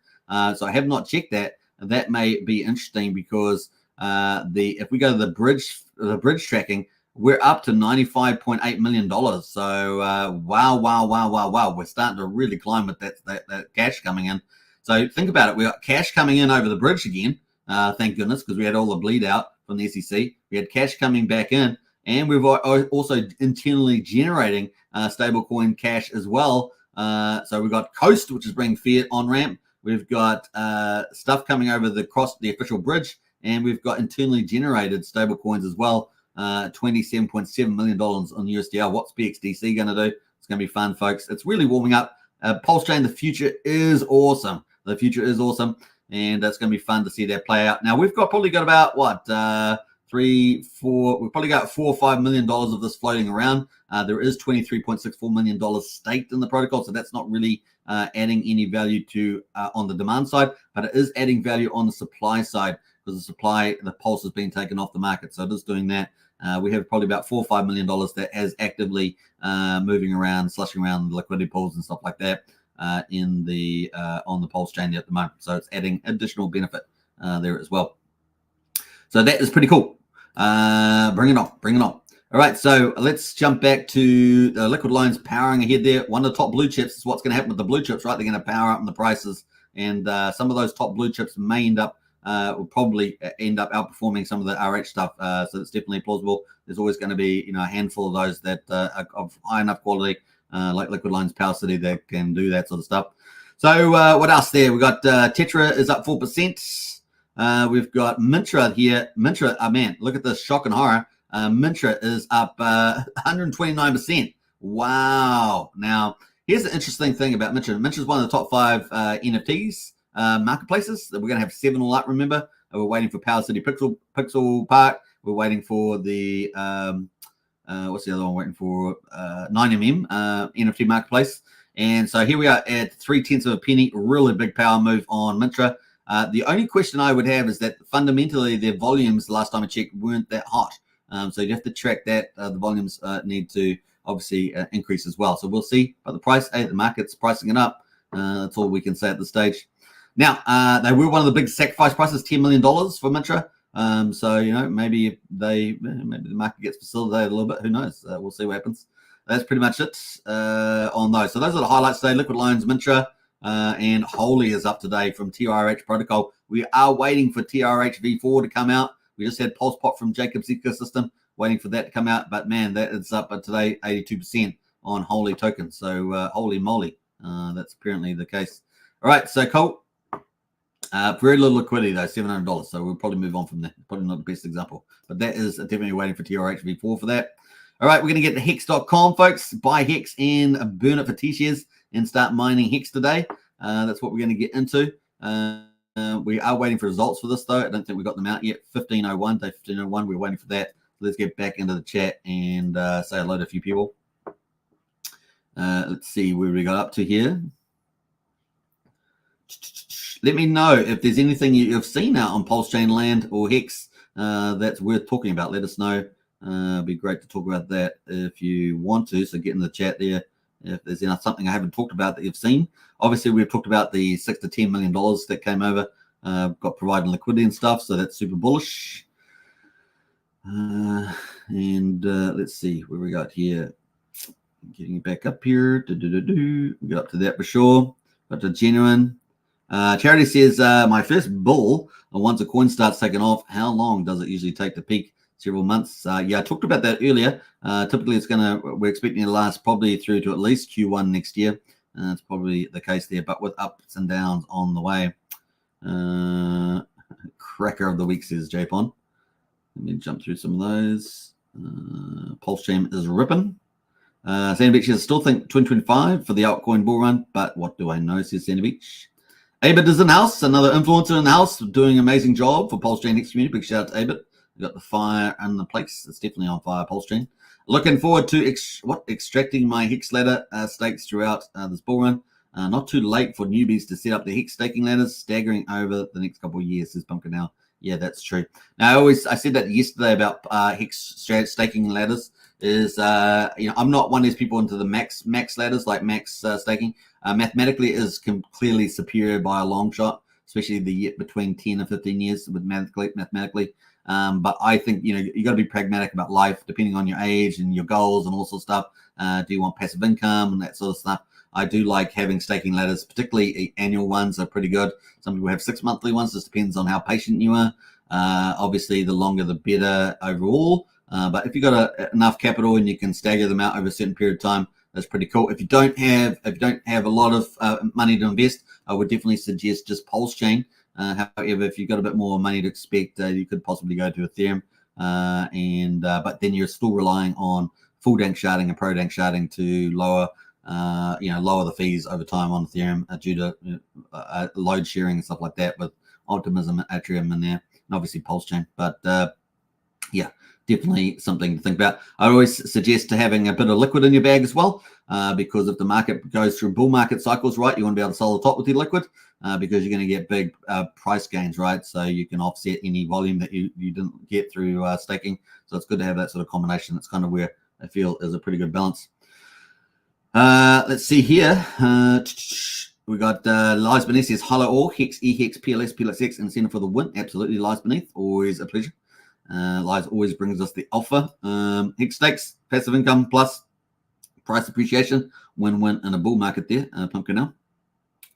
So I have not checked that. That may be interesting because if we go to the bridge tracking, we're up to $95.8 million. So wow. We're starting to really climb with that cash coming in. So think about it. We got cash coming in over the bridge again. Thank goodness, because we had all the bleed out from the SEC. We had cash coming back in, and we've also internally generating stablecoin cash as well. So we've got Coast, which is bringing fiat on ramp. We've got stuff coming over across the official bridge, and we've got internally generated stablecoins as well. $27.7 million on USDL. What's PXDC going to do? It's going to be fun, folks. It's really warming up. Pulsechain, the future is awesome. The future is awesome, and it's going to be fun to see that play out. Now, we've probably got about, we've probably got $4 or $5 million of this floating around. There is $23.64 million staked in the protocol, so that's not really adding any value to on the demand side, but it is adding value on the supply side because the Pulse has been taken off the market, so it is doing that. We have probably about $4 or $5 million that has actively moving around, slushing around liquidity pools and stuff like that on the Pulsechain at the moment. So it's adding additional benefit there as well. So that is pretty cool. Bring it on. All right, so let's jump back to liquid loans powering ahead there. One of the top blue chips is what's going to happen with the blue chips, right? They're going to power up in the prices, and some of those top blue chips may will probably end up outperforming some of the RH stuff. So it's definitely plausible. There's always going to be a handful of those that are of high enough quality, like Liquid Loans, Power City, that can do that sort of stuff. So what else there? We got Tetra is up 4%. We've got Mintra here. Mintra, man, look at this shock and horror. Mintra is up 129%. Wow. Now, here's the interesting thing about Mintra. Mintra is one of the top 5 NFTs marketplaces. We're going to have 7 all up, remember. We're waiting for Power City Pixel Park. We're waiting for the what's the other one waiting for? 9mm NFT marketplace. And so here we are at 0.3 of a penny. Really big power move on Mintra. The only question I would have is that fundamentally their volumes last time I checked weren't that hot. So you have to track that. The volumes need to obviously increase as well. So we'll see. But the price, the market's pricing it up. That's all we can say at this stage. Now, they were one of the big sacrifice prices, $10 million for Mintra. So, you know, maybe the market gets facilitated a little bit. Who knows? We'll see what happens. That's pretty much it on those. So those are the highlights today. Liquid Loans, Mintra, and Holy is up today from TRH Protocol. We are waiting for TRH V4 to come out. We just had Pulse Pop from Jacob's ecosystem, waiting for that to come out. But man, that is up today 82% on Holy token. So holy moly, that's apparently the case. All right, so Colt. Very little liquidity though, $700. So we'll probably move on from that. Probably not the best example, but that is definitely waiting for TRH V4 for that. All right, we're going to get to hex.com, folks. Buy Hex and burn it for T-shares and start mining Hex today. That's what we're going to get into. We are waiting for results for this, though. I don't think we got them out yet. 1501, day 1501. We're waiting for that. Let's get back into the chat and say hello to a few people. Let's see where we got up to here. Let me know if there's anything you've seen out on Pulsechain land or Hex that's worth talking about. Let us know. It'd be great to talk about that if you want to. So get in the chat there if there's something I haven't talked about that you've seen. Obviously, we've talked about the $6 to $10 million that came over, got provided liquidity and stuff. So that's super bullish. And let's see where we got here. Getting it back up here. We got up to that for sure. Got to genuine. Charity says, my first bull, once a coin starts taking off, how long does it usually take to peak? Several months. Yeah, I talked about that earlier. Typically, we're expecting it to last probably through to at least Q1 next year. That's probably the case there, but with ups and downs on the way. Cracker of the week, says Japon. Let me jump through some of those. Pulsechain is ripping. Sandy Beach, I still think 2025 for the altcoin bull run, but what do I know, says Sandy Beach. Abit is in the house, another influencer in the house, doing an amazing job for Pulsechain Hex community. Big shout out to Abit. We got the fire in the place. It's definitely on fire, Pulsechain. Looking forward to extracting my Hex ladder stakes throughout this bull run. Not too late for newbies to set up the Hex staking ladders, staggering over the next couple of years, says Pumpkin now. Yeah, that's true. Now, I said that yesterday about Hex staking ladders. Is I'm not one of these people into the max ladders like max staking. Mathematically, is clearly superior by a long shot, especially the between 10 and 15 years mathematically. But I think you got to be pragmatic about life, depending on your age and your goals and all sorts of stuff. Do you want passive income and that sort of stuff? I do like having staking ladders, particularly annual ones are pretty good. Some people have 6 monthly ones. Just depends on how patient you are. Obviously, the longer the better overall. But if you've got enough capital and you can stagger them out over a certain period of time, that's pretty cool. If you don't have a lot of money to invest, I would definitely suggest just Pulsechain. However, if you've got a bit more money to expect, you could possibly go to Ethereum. But then you're still relying on full dank sharding and pro dank sharding to lower the fees over time on Ethereum due to load sharing and stuff like that with Optimism and Atrium in there, and obviously Pulsechain. But yeah, definitely something to think about. I always suggest to having a bit of liquid in your bag as well, because if the market goes through bull market cycles, right, you want to be able to sell the top with your liquid, because you're going to get big price gains, right? So you can offset any volume that you didn't get through staking. So it's good to have that sort of combination. That's kind of where I feel is a pretty good balance. Let's see here. We got Lies Beneath says, hello all, Hex, EHEX, PLS, PLSX, and Center for the win. Absolutely, Lies Beneath, always a pleasure. Lies always brings us the alpha. Hex stakes, passive income plus price appreciation, win-win in a bull market there. Pumpkin now.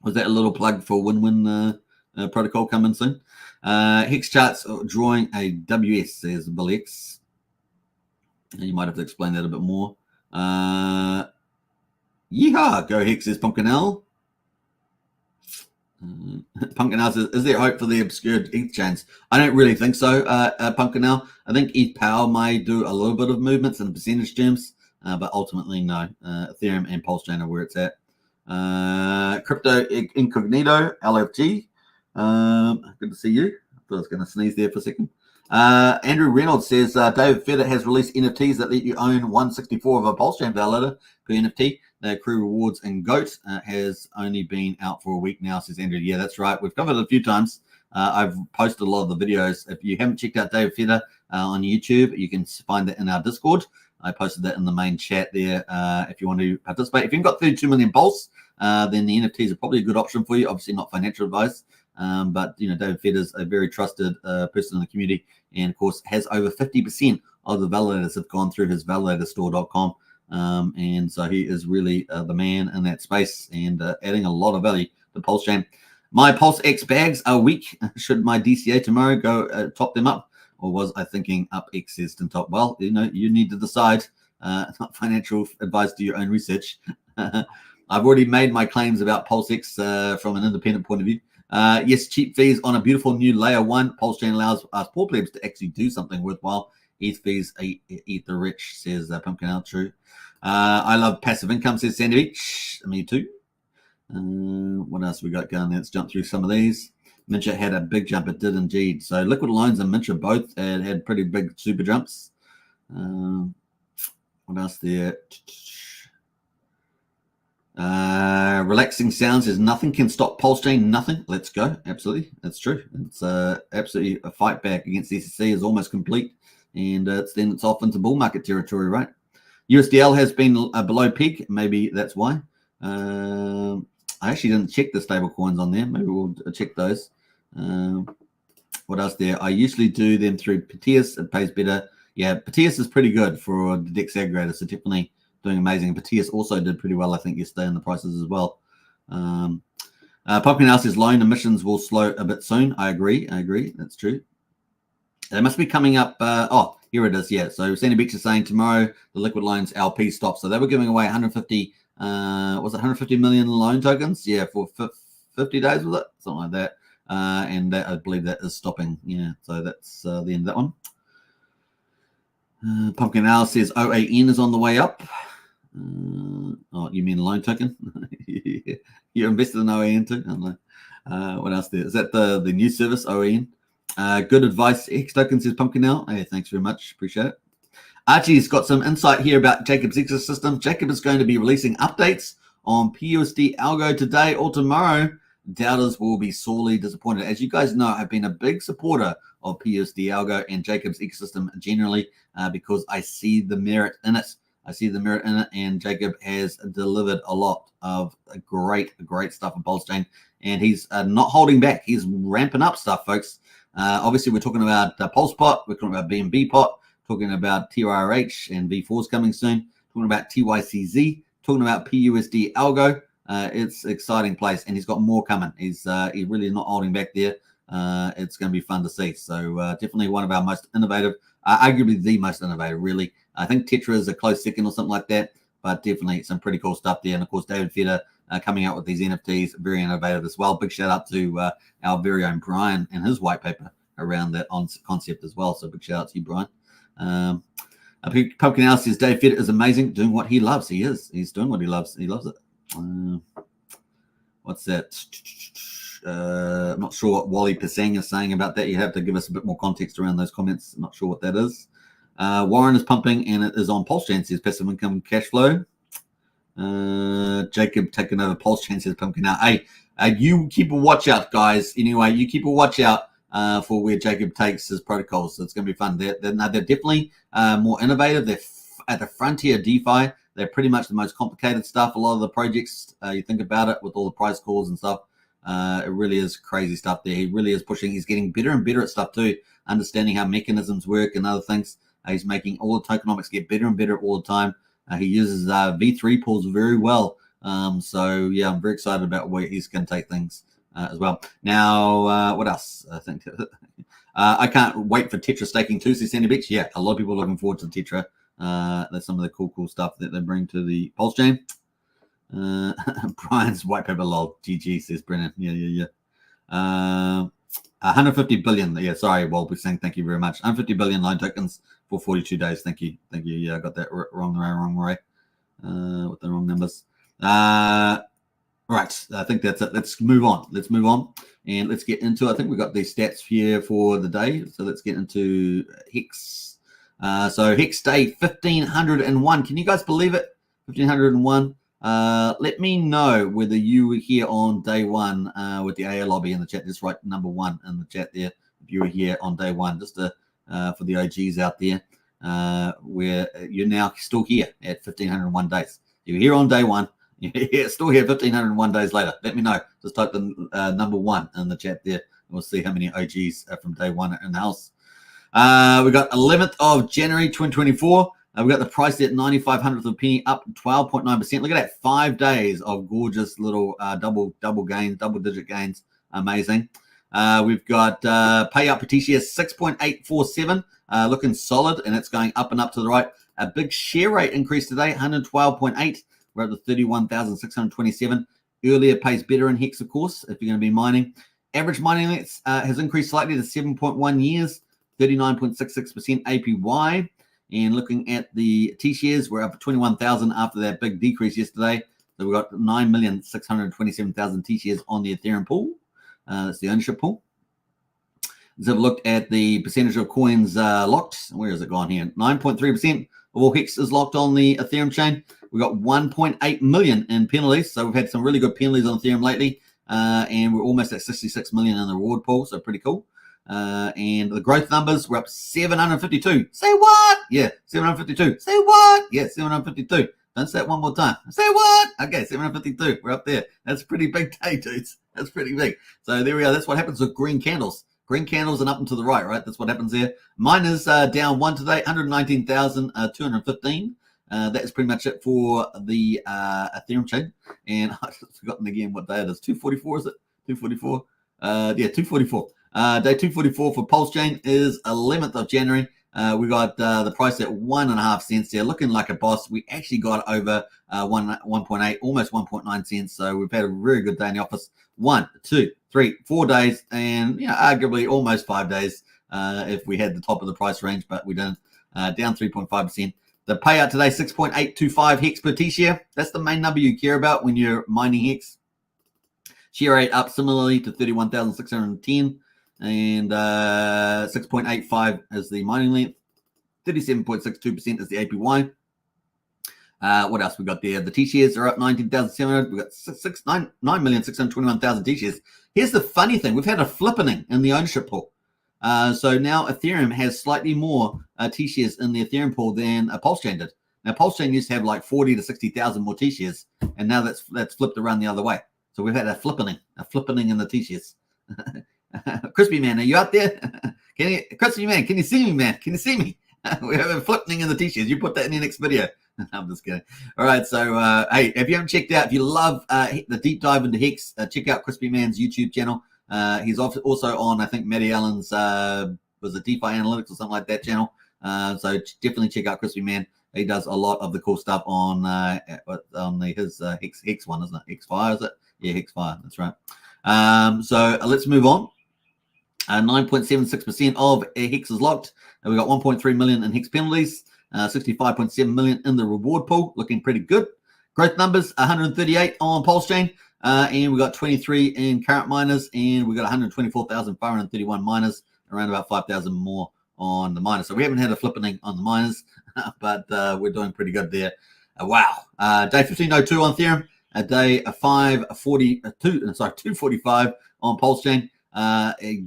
Was that a little plug for win-win protocol coming soon? Hex charts drawing a WS, says Bill X. You might have to explain that a bit more. Yeehaw, go Hex, says Pumpkin L. Pumpkin L says, is there hope for the obscured ETH chains? I don't really think so, Pumpkin L. I think ETH Power may do a little bit of movements in percentage terms, but ultimately, no. Ethereum and Pulsechain are where it's at. Crypto Incognito, LFG. Good to see you. I thought I was going to sneeze there for a second. Andrew Reynolds says David Feder has released NFTs that let you own 164 of a Pulsechain validator per NFT. They accrue rewards in GOAT. Has only been out for a week now, says Andrew. Yeah, that's right. We've covered it a few times. I've posted a lot of the videos. If you haven't checked out David Feder on YouTube, you can find that in our Discord. I posted that in the main chat there if you want to participate. If you've got 32 million Pulse, then the NFTs are probably a good option for you. Obviously not financial advice, but David Feder's a very trusted person in the community, and of course has over 50% of the validators have gone through his validatorstore.com. And so he is really the man in that space and adding a lot of value to Pulsechain. My Pulse X bags are weak. Should my DCA tomorrow go top them up, or was I thinking up X's to top? Well, you need to decide. Not financial advice, do your own research. I've already made my claims about Pulse X from an independent point of view. Yes, cheap fees on a beautiful new layer 1. Pulsechain allows us poor plebs to actually do something worthwhile. ETH fees eat the rich, says Pumpkin Out. True. I love passive income, says Sandy Beach. Me too. What else we got going? Let's jump through some of these. Mincha had a big jump. It did indeed. So Liquid Loans and Mincha both had pretty big super jumps. What else there? Relaxing Sounds is nothing can stop Pulsechain. Nothing. Let's go. Absolutely. That's true. It's absolutely a fight back against SEC is almost complete. And it's off into bull market territory, right? USDL has been below peak. Maybe that's why. I actually didn't check the stable coins on there. Maybe we'll check those. What else there? I usually do them through Petius. It pays better. Yeah, Petius is pretty good for the DEX aggregator. So definitely doing amazing. Petius also did pretty well, I think, yesterday in the prices as well. Pumpkin House says loan emissions will slow a bit soon. I agree. That's true. They must be coming up. Oh, here it is. Yeah. So Sandy Beach is saying tomorrow the Liquid Loans LP stops. So they were giving away 150. Was it 150 million loan tokens? Yeah, for 50 days with it, something like that. And that, I believe that is stopping. Yeah. So that's the end of that one. Pumpkin Owl says OAN is on the way up. Oh, you mean loan token? You invested in OAN too? I don't know. What else there? Is that the new service, OAN? Good advice. Hex Token says Pumpkin Owl. Hey, thanks very much. Appreciate it. Archie's got some insight here about Jacob's ecosystem. Jacob is going to be releasing updates on PUSD Algo today or tomorrow. Doubters will be sorely disappointed. As you guys know, I've been a big supporter of PUSD Algo and Jacob's ecosystem generally because I see the merit in it. And Jacob has delivered a lot of great stuff on Pulsechain, and he's not holding back. He's ramping up stuff, folks. Obviously, we're talking about PulsePot, we're talking about BNB Pot, talking about TYRH and V4's coming soon, talking about TYCZ, talking about PUSD Algo. It's an exciting place, and he's got more coming. He's really not holding back there. It's going to be fun to see. So definitely one of our most innovative, arguably the most innovative, really. I think Tetra is a close second or something like that, but definitely some pretty cool stuff there. And of course, David Feder coming out with these NFTs, very innovative as well. Big shout out to our very own Brian and his white paper around that concept as well. So big shout out to you, Brian. Pumpkin Owl says Dave Feder is amazing, doing what he loves. He is. He's doing what he loves. He loves it. What's that? I'm not sure what Wally Pasang is saying about that. You have to give us a bit more context around those comments. I'm not sure what that is. Warren is pumping, and it is on Pulsechain, says passive income cash flow. Jacob taking over Pulsechain, says Pumpkin Out. Hey, you keep a watch out, guys. Anyway, you keep a watch out for where Jacob takes his protocols. So it's going to be fun. They're definitely more innovative. They're at the frontier of DeFi. They're pretty much the most complicated stuff. A lot of the projects, you think about it with all the price calls and stuff, it really is crazy stuff there. He really is pushing. He's getting better and better at stuff too, understanding how mechanisms work and other things. He's making all the tokenomics get better and better all the time. He uses V3 pools very well. So, yeah, I'm very excited about where he's going to take things as well. Now, what else? I think I can't wait for Tetra staking too, says Sandy Beach. Yeah, a lot of people are looking forward to Tetra. That's some of the cool stuff that they bring to the Pulsechain. Brian's white paper lol. GG, says Brennan. Yeah. 150 billion. Yeah, sorry, Walt was saying thank you very much. 150 billion loan tokens for 42 days. Thank you. Yeah, I got that wrong way. With the wrong numbers. Right, I think that's it. Let's move on. And let's get into, I think we've got these stats here for the day. So let's get into Hex. So Hex day 1501. Can you guys believe it? 1501. Let me know whether you were here on day one with the AA lobby in the chat. Just write number 1 in the chat there if you were here on day one, just to, for the OGs out there, where you're now still here at 1501 days. You're here on day one. Yeah, still here 1501 days later. Let me know. Just type the number 1 in the chat there. We'll see how many OGs from day one are in the house. We got 11th of January 2024. We got the price at 95 of a penny, up 12.9%. Look at that, 5 days of gorgeous little double gains, double-digit gains. Amazing. We've got payout per TCS 6.847, looking solid, and it's going up and up to the right. A big share rate increase today, 112.8. We're up to 31,627. Earlier pays better in Hex, of course, if you're going to be mining. Average mining length has increased slightly to 7.1 years, 39.66% APY. And looking at the T-shares, we're up to 21,000 after that big decrease yesterday. So we've got 9,627,000 T-shares on the Ethereum pool. That's the ownership pool. Let's have a look at the percentage of coins locked. Where has it gone here? 9.3% of all Hex is locked on the Ethereum chain. We've got 1.8 million in penalties. So we've had some really good penalties on Ethereum lately. And we're almost at 66 million in the reward pool. So pretty cool. And the growth numbers, we're up 752. Say what? Yeah, 752. Say what? Yeah, 752. Don't say it one more time. Say what? Okay, 752. We're up there. That's a pretty big day, dudes. That's pretty big. So there we are. That's what happens with green candles. Green candles and up and to the right, right? That's what happens there. Miners down 1 today, 119,215. That is pretty much it for the Ethereum chain. And I've forgotten again what day it is. 244, is it? 244? Yeah, 244. Day 244 for Pulsechain is 11th of January. We got the price at 1.5 cents there, looking like a boss. We actually got over 1.8, almost 1.9 cents. So we've had a very good day in the office. 1, 2, 3, 4 days, and arguably almost 5 days if we had the top of the price range, but we didn't. Down 3.5%. The payout today, 6.825 Hex per T-share. That's the main number you care about when you're mining Hex. Share rate up similarly to 31,610. And 6.85 is the mining length. 37.62% is the APY. What else we got there? The T-shares are up 19,700. We've got 9,621,000 T-shares. Here's the funny thing. We've had a flippening in the ownership pool. So now Ethereum has slightly more T-shares in the Ethereum pool than Pulsechain did. Now, Pulsechain used to have like 40 to 60,000 more T-shares, and now that's flipped around the other way. So we've had a flippening in the T-shares. Crispy Man, are you out there? Crispy Man, can you see me, man? Can you see me? We have a flippening in the T-shirts. You put that in your next video. I'm just kidding. All right, so hey, if you haven't checked out, if you love the deep dive into Hex, check out Crispy Man's YouTube channel. He's also on, I think, Matty Allen's was it DeFi Analytics or something like that channel. So definitely check out Crispy Man. He does a lot of the cool stuff on his Hex one, isn't it? Hexfire, is it? Yeah, Hexfire. That's right. So let's move on. 9.76% of Hex is locked. We've got 1.3 million in Hex penalties, 65.7 million in the reward pool, looking pretty good. Growth numbers, 138 on Pulsechain, and we've got 23 in current miners, and we've got 124,531 miners, around about 5,000 more on the miners. So we haven't had a flippening on the miners, but we're doing pretty good there. Wow. Day 1502 on Ethereum, day 245 on Pulsechain.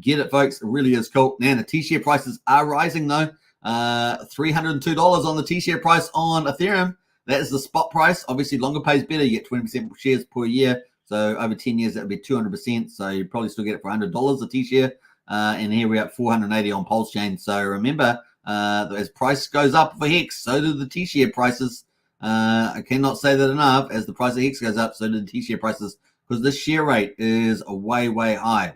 Get it, folks. It really is cool. Man, the T-share prices are rising, though. $302 on the T-share price on Ethereum. That is the spot price. Obviously, longer pays better. You get 20% shares per year. So over 10 years, that would be 200%. So you probably still get it for $100 a T-share. And here we're at 480 on Pulsechain. So remember, as price goes up for Hex, so do the T-share prices. I cannot say that enough. As the price of Hex goes up, so do the T-share prices. Because the share rate is way, way high,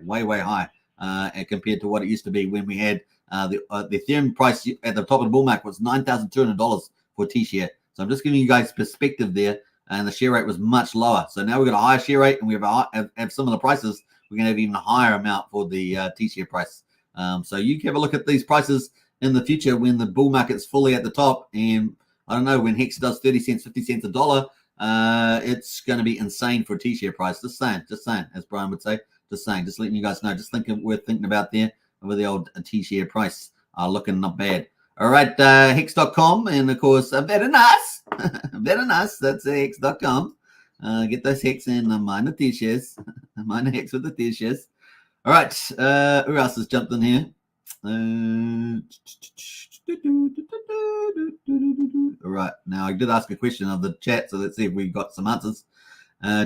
compared to what it used to be when we had the Ethereum price at the top of the bull market was $9,200 for T-share. So I'm just giving you guys perspective there, and the share rate was much lower. So now we've got a higher share rate, and we have similar prices. We're going to have even a higher amount for the T-share price. So you can have a look at these prices in the future when the bull market's fully at the top, and I don't know, when Hex does 30 cents, 50 cents a dollar, it's going to be insane for a T-share price. Just saying, as Brian would say, just letting you guys know. Just worth thinking about there with the old T-share price looking not bad. All right, Hex.com, and of course, better nice, that's Hex.com. Get those Hex and mine the T-shares, mine the Hex with the T-shares. All right, who else has jumped in here? All right, now I did ask a question of the chat, so let's see if we got some answers.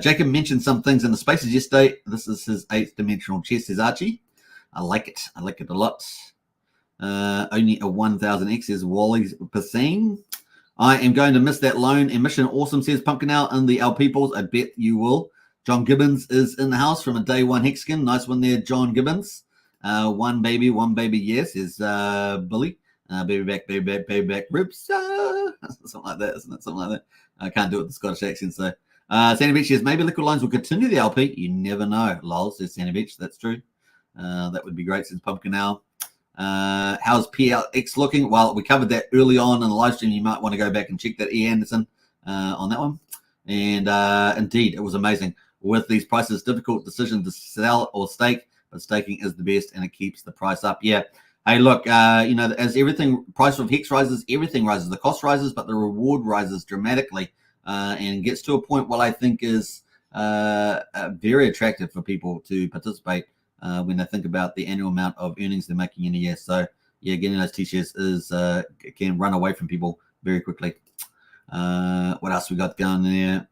Jacob mentioned some things in the spaces yesterday. This is his 8th dimensional chess, says Archie. I like it a lot. Only a 1000x, says Wally Passing. I am going to miss that loan emission. Awesome, says Pumpkin Owl in the LP pools. I bet you will. John Gibbons is in the house from a day one Hexkin. Nice one there, John Gibbons. One baby, yes, is Billy. Baby back, ribs. Something like that, isn't it? Something like that. I can't do it with the Scottish accent, so. Sandy Beach says, maybe Liquid Lines will continue the LP. You never know. Lol, says Sandy Beach. That's true. That would be great, says Pumpkin Owl. How's PLX looking? Well, we covered that early on in the live stream. You might want to go back and check that, E. Anderson, on that one. And indeed, it was amazing. With these prices, difficult decision to sell or stake, but staking is the best and it keeps the price up. Yeah. Hey, look, as everything, price of Hex rises, everything rises. The cost rises, but the reward rises dramatically and gets to a point what I think is very attractive for people to participate when they think about the annual amount of earnings they're making in a year. So, yeah, getting those T-shares can run away from people very quickly. What else we got going there?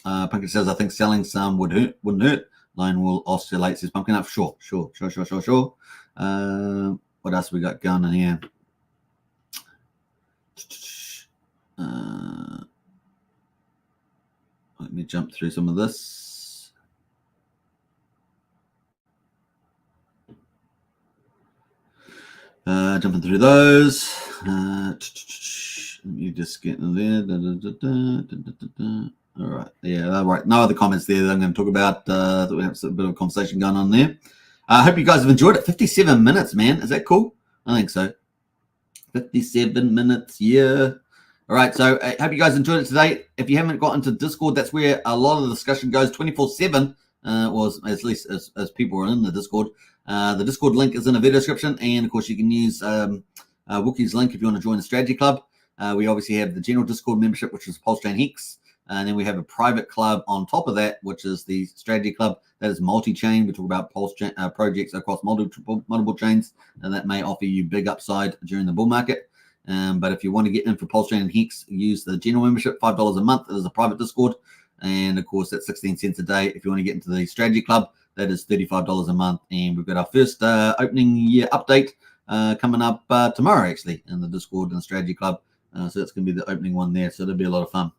Pumpkin says, I think selling some wouldn't hurt. Line will oscillate, says Pumpkin up. Sure. What else we got going in here? Let me jump through some of this. Jumping through those. Let me just get in there. All right. Yeah, all right. No other comments there that I'm going to talk about. We have a bit of a conversation going on there. I hope you guys have enjoyed it. 57 minutes, man. Is that cool? I think so. 57 minutes, yeah. All right, so I hope you guys enjoyed it today. If you haven't got into Discord, that's where a lot of the discussion goes 24/7, or at least as people are in the Discord. The Discord link is in the video description, and of course you can use Wookie's link if you want to join the Strategy Club. We obviously have the general Discord membership, which is Pulsechain Hex. And then we have a private club on top of that, which is the Strategy Club. That is multi-chain. We talk about Pulsechain projects across multiple chains, and that may offer you big upside during the bull market. But if you want to get in for Pulsechain and Hex, use the general membership, $5 a month. It is a private Discord. And, of course, that's 16 cents a day. If you want to get into the Strategy Club, that is $35 a month. And we've got our first opening year update coming up tomorrow, actually, in the Discord and the Strategy Club. So that's going to be the opening one there. So it'll be a lot of fun.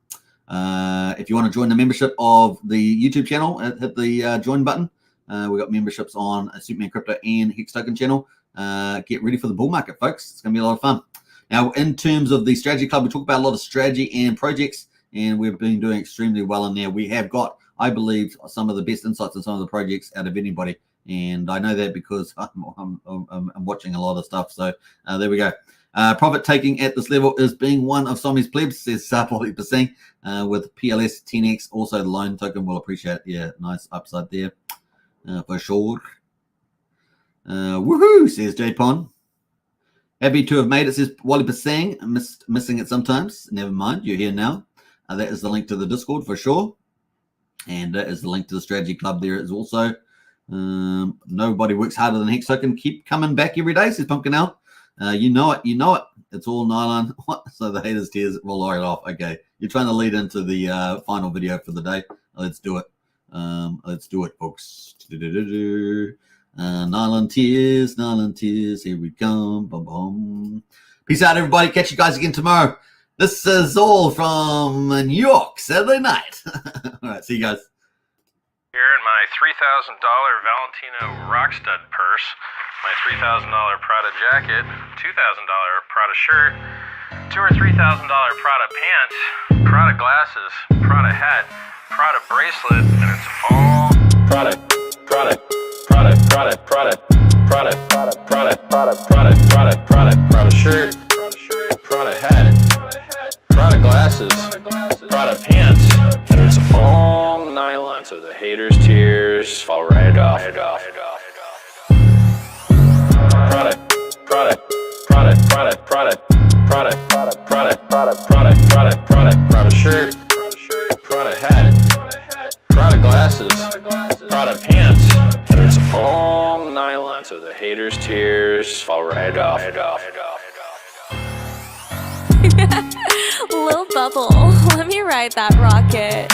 If you want to join the membership of the YouTube channel, hit the join button. We've got memberships on Superman Crypto and Hex Token channel. Get ready for the bull market, folks. It's going to be a lot of fun. Now, in terms of the Strategy Club, we talk about a lot of strategy and projects, and we've been doing extremely well in there. We have got, I believe, some of the best insights on some of the projects out of anybody, and I know that because I'm watching a lot of stuff. So there we go. Profit taking at this level is being one of Somi's plebs, says Sapoli Passing, with PLS 10x. Also, the loan token will appreciate. Yeah, nice upside there for sure. Woohoo, says J-Pon. Happy to have made it, says Wally Passing. Missing it sometimes. Never mind, you're here now. That is the link to the Discord for sure. And that is the link to the Strategy Club there is also. Nobody works harder than Hex Token. Keep coming back every day, says Pumpkin Owl. You know it. It's all nylon. What? So the haters' tears will lure it off. Okay. You're trying to lead into the final video for the day. Let's do it. Let's do it, folks. Nylon tears. Here we come. Boom, boom. Peace out, everybody. Catch you guys again tomorrow. This is all from New York, Saturday night. All right. See you guys. Here in my $3,000 Valentino Rockstud purse, my $3,000 Prada jacket, $2,000 Prada shirt, $2,000 or $3,000 Prada pants, Prada glasses, Prada hat, Prada bracelet, and it's all Prada shirt, Prada hat, Prada glasses, Prada pants. tears fall right off. Product shirt, product hat, product glasses, product pants. And it's all nylon, so the haters' tears fall right off. Lil Bubble, let me ride that rocket.